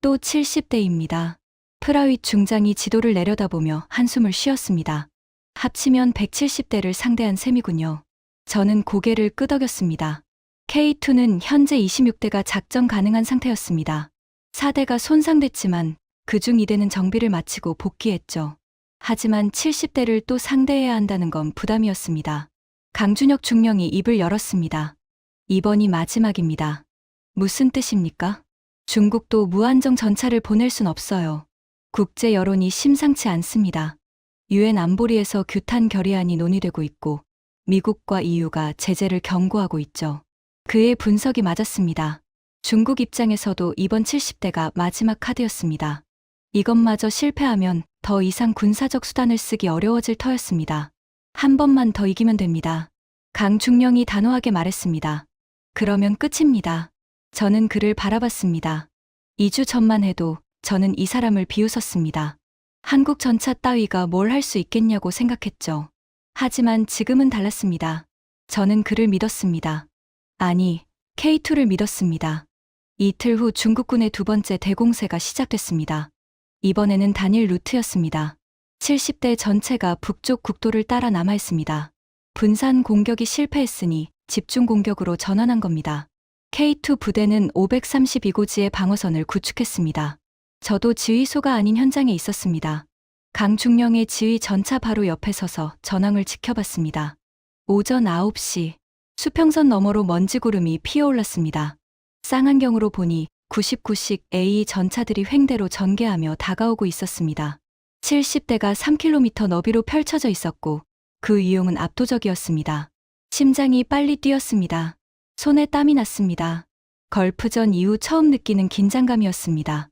또 70대입니다. 프라윗 중장이 지도를 내려다보며 한숨을 쉬었습니다. 합치면 170대를 상대한 셈이군요. 저는 고개를 끄덕였습니다. K2는 현재 26대가 작전 가능한 상태였습니다. 4대가 손상됐지만 그중 2대는 정비를 마치고 복귀했죠. 하지만 70대를 또 상대해야 한다는 건 부담이었습니다. 강준혁 중령이 입을 열었습니다. 이번이 마지막입니다. 무슨 뜻입니까? 중국도 무한정 전차를 보낼 순 없어요. 국제 여론이 심상치 않습니다. 유엔 안보리에서 규탄 결의안이 논의되고 있고 미국과 EU가 제재를 경고하고 있죠. 그의 분석이 맞았습니다. 중국 입장에서도 이번 70대가 마지막 카드였습니다. 이것마저 실패하면 더 이상 군사적 수단을 쓰기 어려워질 터였습니다. 한 번만 더 이기면 됩니다. 강중령이 단호하게 말했습니다. 그러면 끝입니다. 저는 그를 바라봤습니다. 2주 전만 해도 저는 이 사람을 비웃었습니다. 한국 전차 따위가 뭘 할 수 있겠냐고 생각했죠. 하지만 지금은 달랐습니다. 저는 그를 믿었습니다. 아니, K2를 믿었습니다. 이틀 후 중국군의 두 번째 대공세가 시작됐습니다. 이번에는 단일 루트였습니다. 70대 전체가 북쪽 국도를 따라 남아있습니다. 분산 공격이 실패했으니 집중 공격으로 전환한 겁니다. K2 부대는 532고지의 방어선을 구축했습니다. 저도 지휘소가 아닌 현장에 있었습니다. 강중령의 지휘 전차 바로 옆에 서서 전황을 지켜봤습니다. 오전 9시, 수평선 너머로 먼지구름이 피어올랐습니다. 쌍안경으로 보니 99식 A 전차들이 횡대로 전개하며 다가오고 있었습니다. 70대가 3km 너비로 펼쳐져 있었고 그 이용은 압도적이었습니다. 심장이 빨리 뛰었습니다. 손에 땀이 났습니다. 걸프전 이후 처음 느끼는 긴장감이었습니다.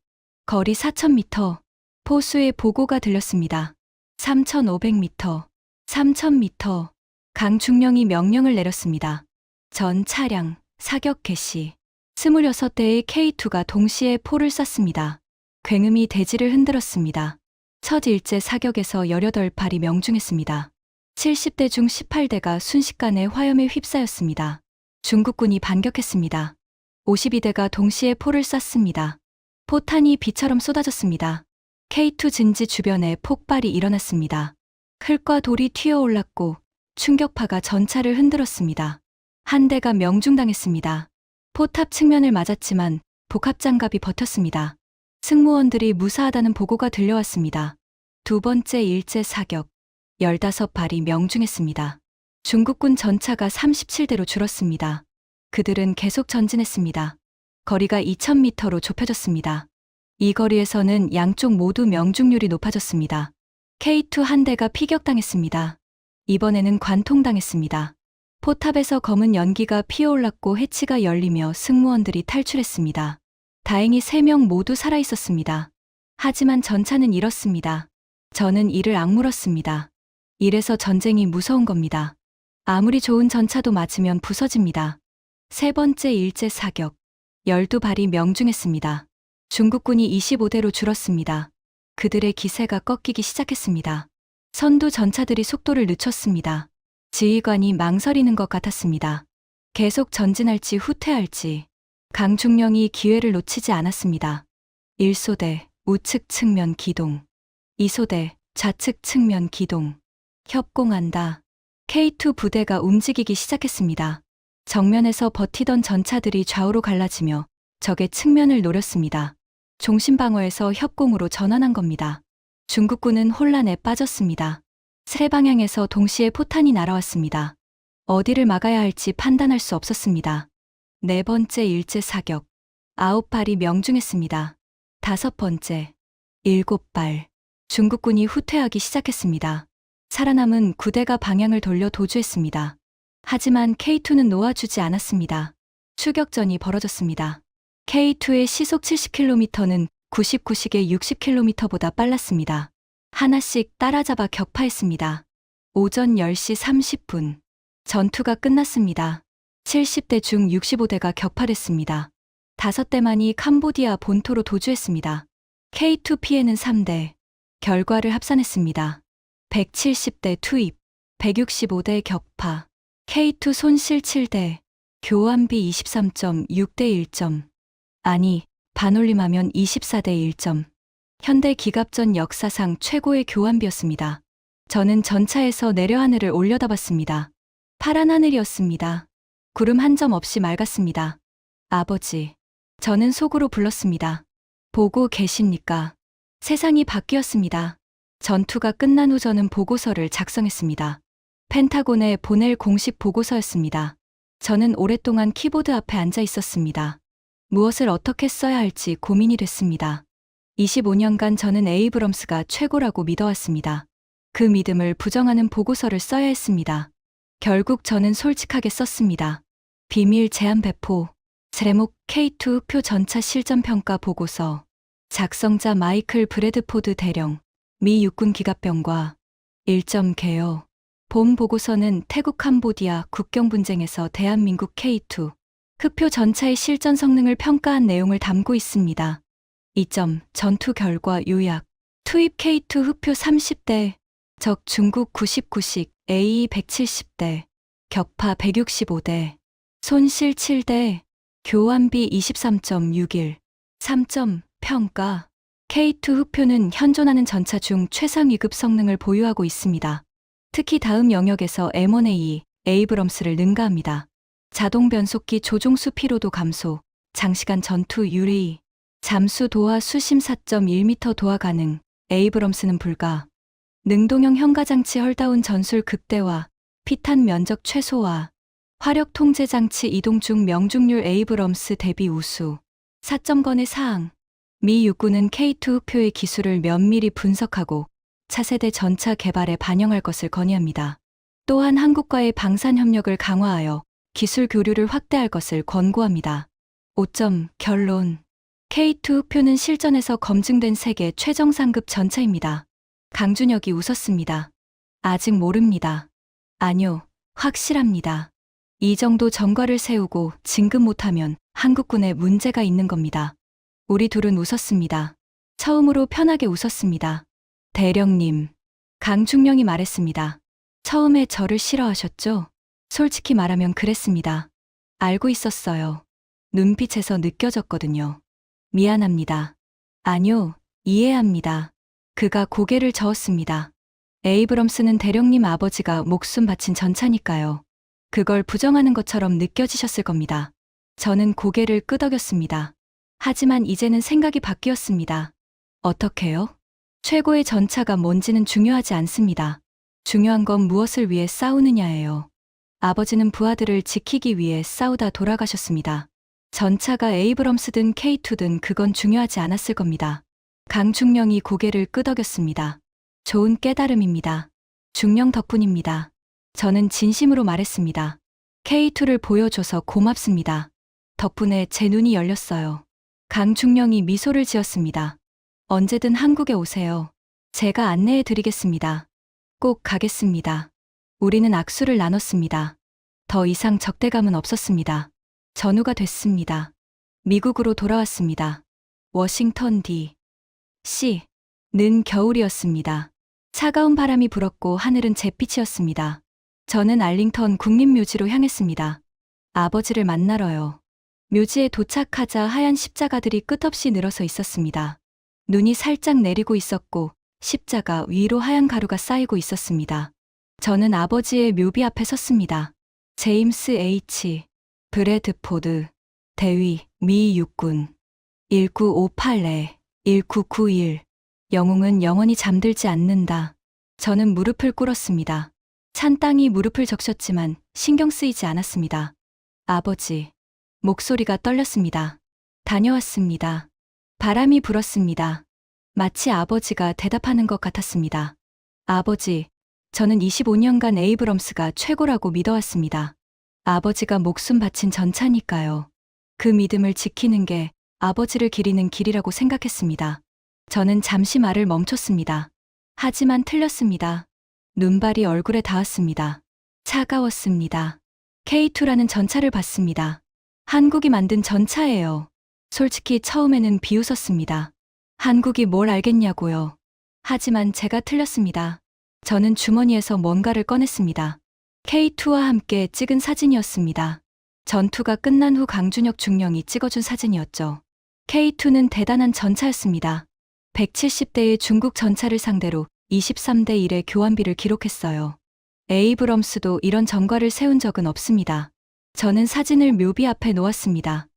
거리 4,000m, 포수의 보고가 들렸습니다. 3,500m, 3,000m, 강중령이 명령을 내렸습니다. 전 차량, 사격 개시. 26대의 K2가 동시에 포를 쐈습니다. 굉음이 대지를 흔들었습니다. 첫 일제 사격에서 18발이 명중했습니다. 70대 중 18대가 순식간에 화염에 휩싸였습니다. 중국군이 반격했습니다. 52대가 동시에 포를 쐈습니다. 포탄이 비처럼 쏟아졌습니다. K2 진지 주변에 폭발이 일어났습니다. 흙과 돌이 튀어올랐고 충격파가 전차를 흔들었습니다. 한 대가 명중당했습니다. 포탑 측면을 맞았지만 복합장갑이 버텼습니다. 승무원들이 무사하다는 보고가 들려왔습니다. 두 번째 일제 사격, 15발이 명중했습니다. 중국군 전차가 37대로 줄었습니다. 그들은 계속 전진했습니다. 거리가 2,000m로 좁혀졌습니다. 이 거리에서는 양쪽 모두 명중률이 높아졌습니다. K2 한 대가 피격당했습니다. 이번에는 관통당했습니다. 포탑에서 검은 연기가 피어올랐고 해치가 열리며 승무원들이 탈출했습니다. 다행히 3명 모두 살아있었습니다. 하지만 전차는 잃었습니다. 저는 이를 악물었습니다. 이래서 전쟁이 무서운 겁니다. 아무리 좋은 전차도 맞으면 부서집니다. 세 번째 일제 사격, 12발이 명중했습니다. 중국군이 25대로 줄었습니다. 그들의 기세가 꺾이기 시작했습니다. 선두 전차들이 속도를 늦췄습니다. 지휘관이 망설이는 것 같았습니다. 계속 전진할지 후퇴할지. 강중령이 기회를 놓치지 않았습니다. 1소대 우측 측면 기동, 2소대 좌측 측면 기동. 협공한다. K2 부대가 움직이기 시작했습니다. 정면에서 버티던 전차들이 좌우로 갈라지며 적의 측면을 노렸습니다. 종신방어에서 협공으로 전환한 겁니다. 중국군은 혼란에 빠졌습니다. 세 방향에서 동시에 포탄이 날아왔습니다. 어디를 막아야 할지 판단할 수 없었습니다. 네 번째 일제 사격, 9발이 명중했습니다. 다섯 번째, 7발. 중국군이 후퇴하기 시작했습니다. 살아남은 9대가 방향을 돌려 도주했습니다. 하지만 K2는 놓아주지 않았습니다. 추격전이 벌어졌습니다. K2의 시속 70km는 99식의 60km보다 빨랐습니다. 하나씩 따라잡아 격파했습니다. 오전 10시 30분. 전투가 끝났습니다. 70대 중 65대가 격파됐습니다. 5대만이 캄보디아 본토로 도주했습니다. K2 피해는 3대. 결과를 합산했습니다. 170대 투입, 165대 격파, K2 손실 7대, 교환비 23.6대 1점. 아니, 반올림하면 24대 1점. 현대 기갑전 역사상 최고의 교환비였습니다. 저는 전차에서 내려 하늘을 올려다봤습니다. 파란 하늘이었습니다. 구름 한 점 없이 맑았습니다. 아버지. 저는 속으로 불렀습니다. 보고 계십니까? 세상이 바뀌었습니다. 전투가 끝난 후 저는 보고서를 작성했습니다. 펜타곤에 보낼 공식 보고서였습니다. 저는 오랫동안 키보드 앞에 앉아 있었습니다. 무엇을 어떻게 써야 할지 고민이 됐습니다. 25년간 저는 에이브럼스가 최고라고 믿어왔습니다. 그 믿음을 부정하는 보고서를 써야 했습니다. 결국 저는 솔직하게 썼습니다. 비밀 제한 배포, 제목 K2 표 전차 실전평가 보고서, 작성자 마이클 브래드포드 대령, 미 육군 기갑병과 1점 개요. 본 보고서는 태국 캄보디아 국경분쟁에서 대한민국 K2 흑표 전차의 실전 성능을 평가한 내용을 담고 있습니다. 2점 전투 결과 요약. 투입 K2 흑표 30대, 적 중국 99식 A 170대, 격파 165대, 손실 7대, 교환비 23.61. 3점 평가. K2 흑표는 현존하는 전차 중 최상위급 성능을 보유하고 있습니다. 특히 다음 영역에서 M1A, 에이브럼스를 능가합니다. 자동 변속기 조종수 피로도 감소, 장시간 전투 유리, 잠수 도하 수심 4.1m 도하 가능, 에이브럼스는 불가. 능동형 현가장치 헐다운 전술 극대화, 피탄 면적 최소화, 화력 통제 장치 이동 중 명중률 에이브럼스 대비 우수. 4점건의 사항. 미 육군은 K2 흑표의 기술을 면밀히 분석하고 차세대 전차 개발에 반영할 것을 건의합니다. 또한 한국과의 방산 협력을 강화하여 기술 교류를 확대할 것을 권고합니다. 5점 결론. K2 흑표는 실전에서 검증된 세계 최정상급 전차입니다. 강준혁이 웃었습니다. 아직 모릅니다. 아니요, 확실합니다. 이 정도 전과를 세우고 진급 못하면 한국군에 문제가 있는 겁니다. 우리 둘은 웃었습니다. 처음으로 편하게 웃었습니다. 대령님, 강중령이 말했습니다. 처음에 저를 싫어하셨죠? 솔직히 말하면 그랬습니다. 알고 있었어요. 눈빛에서 느껴졌거든요. 미안합니다. 아니요, 이해합니다. 그가 고개를 저었습니다. 에이브럼스는 대령님 아버지가 목숨 바친 전차니까요. 그걸 부정하는 것처럼 느껴지셨을 겁니다. 저는 고개를 끄덕였습니다. 하지만 이제는 생각이 바뀌었습니다. 어떻게요? 최고의 전차가 뭔지는 중요하지 않습니다. 중요한 건 무엇을 위해 싸우느냐예요. 아버지는 부하들을 지키기 위해 싸우다 돌아가셨습니다. 전차가 에이브럼스든 K2든 그건 중요하지 않았을 겁니다. 강중령이 고개를 끄덕였습니다. 좋은 깨달음입니다. 중령 덕분입니다. 저는 진심으로 말했습니다. K2를 보여줘서 고맙습니다. 덕분에 제 눈이 열렸어요. 강중령이 미소를 지었습니다. 언제든 한국에 오세요. 제가 안내해 드리겠습니다. 꼭 가겠습니다. 우리는 악수를 나눴습니다. 더 이상 적대감은 없었습니다. 전우가 됐습니다. 미국으로 돌아왔습니다. 워싱턴 D.C.는 겨울이었습니다. 차가운 바람이 불었고 하늘은 잿빛이었습니다. 저는 알링턴 국립묘지로 향했습니다. 아버지를 만나러요. 묘지에 도착하자 하얀 십자가들이 끝없이 늘어서 있었습니다. 눈이 살짝 내리고 있었고 십자가 위로 하얀 가루가 쌓이고 있었습니다. 저는 아버지의 묘비 앞에 섰습니다. 제임스 H. 브래드포드, 대위, 미 육군, 1958-1991. 영웅은 영원히 잠들지 않는다. 저는 무릎을 꿇었습니다. 찬 땅이 무릎을 적셨지만 신경 쓰이지 않았습니다. 아버지. 목소리가 떨렸습니다. 다녀왔습니다. 바람이 불었습니다. 마치 아버지가 대답하는 것 같았습니다. 아버지, 저는 25년간 에이브럼스가 최고라고 믿어왔습니다. 아버지가 목숨 바친 전차니까요. 그 믿음을 지키는 게 아버지를 기리는 길이라고 생각했습니다. 저는 잠시 말을 멈췄습니다. 하지만 틀렸습니다. 눈발이 얼굴에 닿았습니다. 차가웠습니다. K2라는 전차를 봤습니다. 한국이 만든 전차예요. 솔직히 처음에는 비웃었습니다. 한국이 뭘 알겠냐고요. 하지만 제가 틀렸습니다. 저는 주머니에서 뭔가를 꺼냈습니다. K2와 함께 찍은 사진이었습니다. 전투가 끝난 후 강준혁 중령이 찍어준 사진이었죠. K2는 대단한 전차였습니다. 170대의 중국 전차를 상대로 23대 1의 교환비를 기록했어요. 에이브럼스도 이런 전과를 세운 적은 없습니다. 저는 사진을 묘비 앞에 놓았습니다.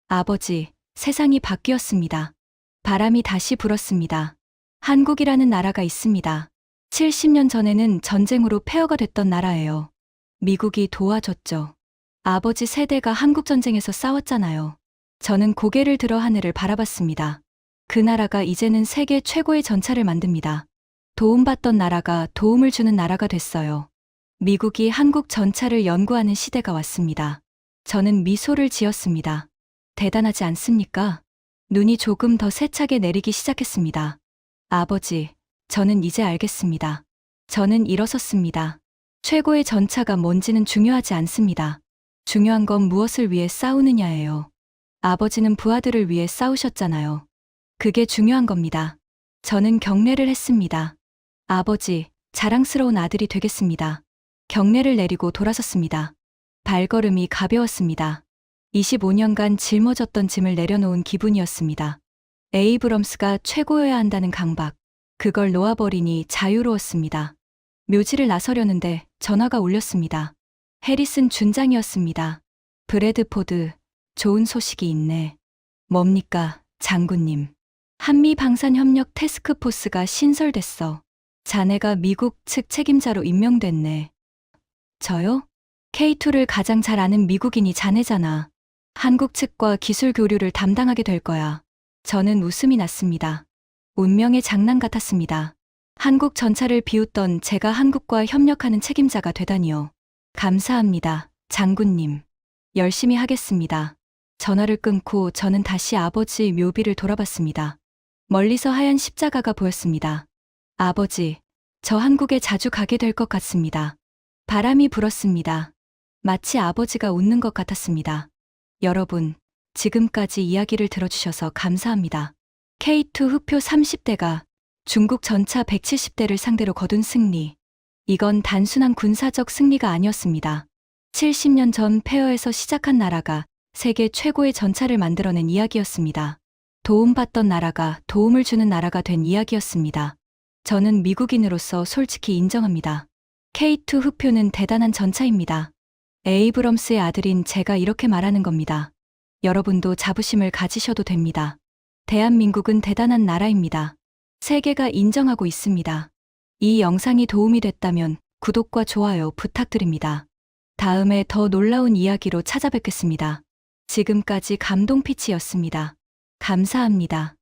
아버지, 세상이 바뀌었습니다. 바람이 다시 불었습니다. 한국이라는 나라가 있습니다. 70년 전에는 전쟁으로 폐허가 됐던 나라예요. 미국이 도와줬죠. 아버지 세대가 한국전쟁에서 싸웠잖아요. 저는 고개를 들어 하늘을 바라봤습니다. 그 나라가 이제는 세계 최고의 전차를 만듭니다. 도움받던 나라가 도움을 주는 나라가 됐어요. 미국이 한국 전차를 연구하는 시대가 왔습니다. 저는 미소를 지었습니다. 대단하지 않습니까? 눈이 조금 더 세차게 내리기 시작했습니다. 아버지, 저는 이제 알겠습니다. 저는 일어섰습니다. 최고의 전차가 뭔지는 중요하지 않습니다. 중요한 건 무엇을 위해 싸우느냐예요. 아버지는 부하들을 위해 싸우셨잖아요. 그게 중요한 겁니다. 저는 경례를 했습니다. 아버지, 자랑스러운 아들이 되겠습니다. 경례를 내리고 돌아섰습니다. 발걸음이 가벼웠습니다. 25년간 짊어졌던 짐을 내려놓은 기분이었습니다. 에이브럼스가 최고여야 한다는 강박, 그걸 놓아버리니 자유로웠습니다. 묘지를 나서려는데 전화가 울렸습니다. 해리슨 준장이었습니다. 브래드포드, 좋은 소식이 있네. 뭡니까? 장군님. 한미 방산협력 태스크포스가 신설됐어. 자네가 미국 측 책임자로 임명됐네. 저요? K2를 가장 잘 아는 미국인이 자네잖아. 한국 측과 기술 교류를 담당하게 될 거야. 저는 웃음이 났습니다. 운명의 장난 같았습니다. 한국 전차를 비웃던 제가 한국과 협력하는 책임자가 되다니요. 감사합니다, 장군님. 열심히 하겠습니다. 전화를 끊고 저는 다시 아버지 묘비를 돌아봤습니다. 멀리서 하얀 십자가가 보였습니다. 아버지, 저 한국에 자주 가게 될 것 같습니다. 바람이 불었습니다. 마치 아버지가 웃는 것 같았습니다. 여러분, 지금까지 이야기를 들어주셔서 감사합니다. K2 흑표 30대가 중국 전차 170대를 상대로 거둔 승리. 이건 단순한 군사적 승리가 아니었습니다. 70년 전 폐허에서 시작한 나라가 세계 최고의 전차를 만들어낸 이야기였습니다. 도움받던 나라가 도움을 주는 나라가 된 이야기였습니다. 저는 미국인으로서 솔직히 인정합니다. K2 흑표는 대단한 전차입니다. 에이브럼스의 아들인 제가 이렇게 말하는 겁니다. 여러분도 자부심을 가지셔도 됩니다. 대한민국은 대단한 나라입니다. 세계가 인정하고 있습니다. 이 영상이 도움이 됐다면 구독과 좋아요 부탁드립니다. 다음에 더 놀라운 이야기로 찾아뵙겠습니다. 지금까지 감동피치였습니다. 감사합니다.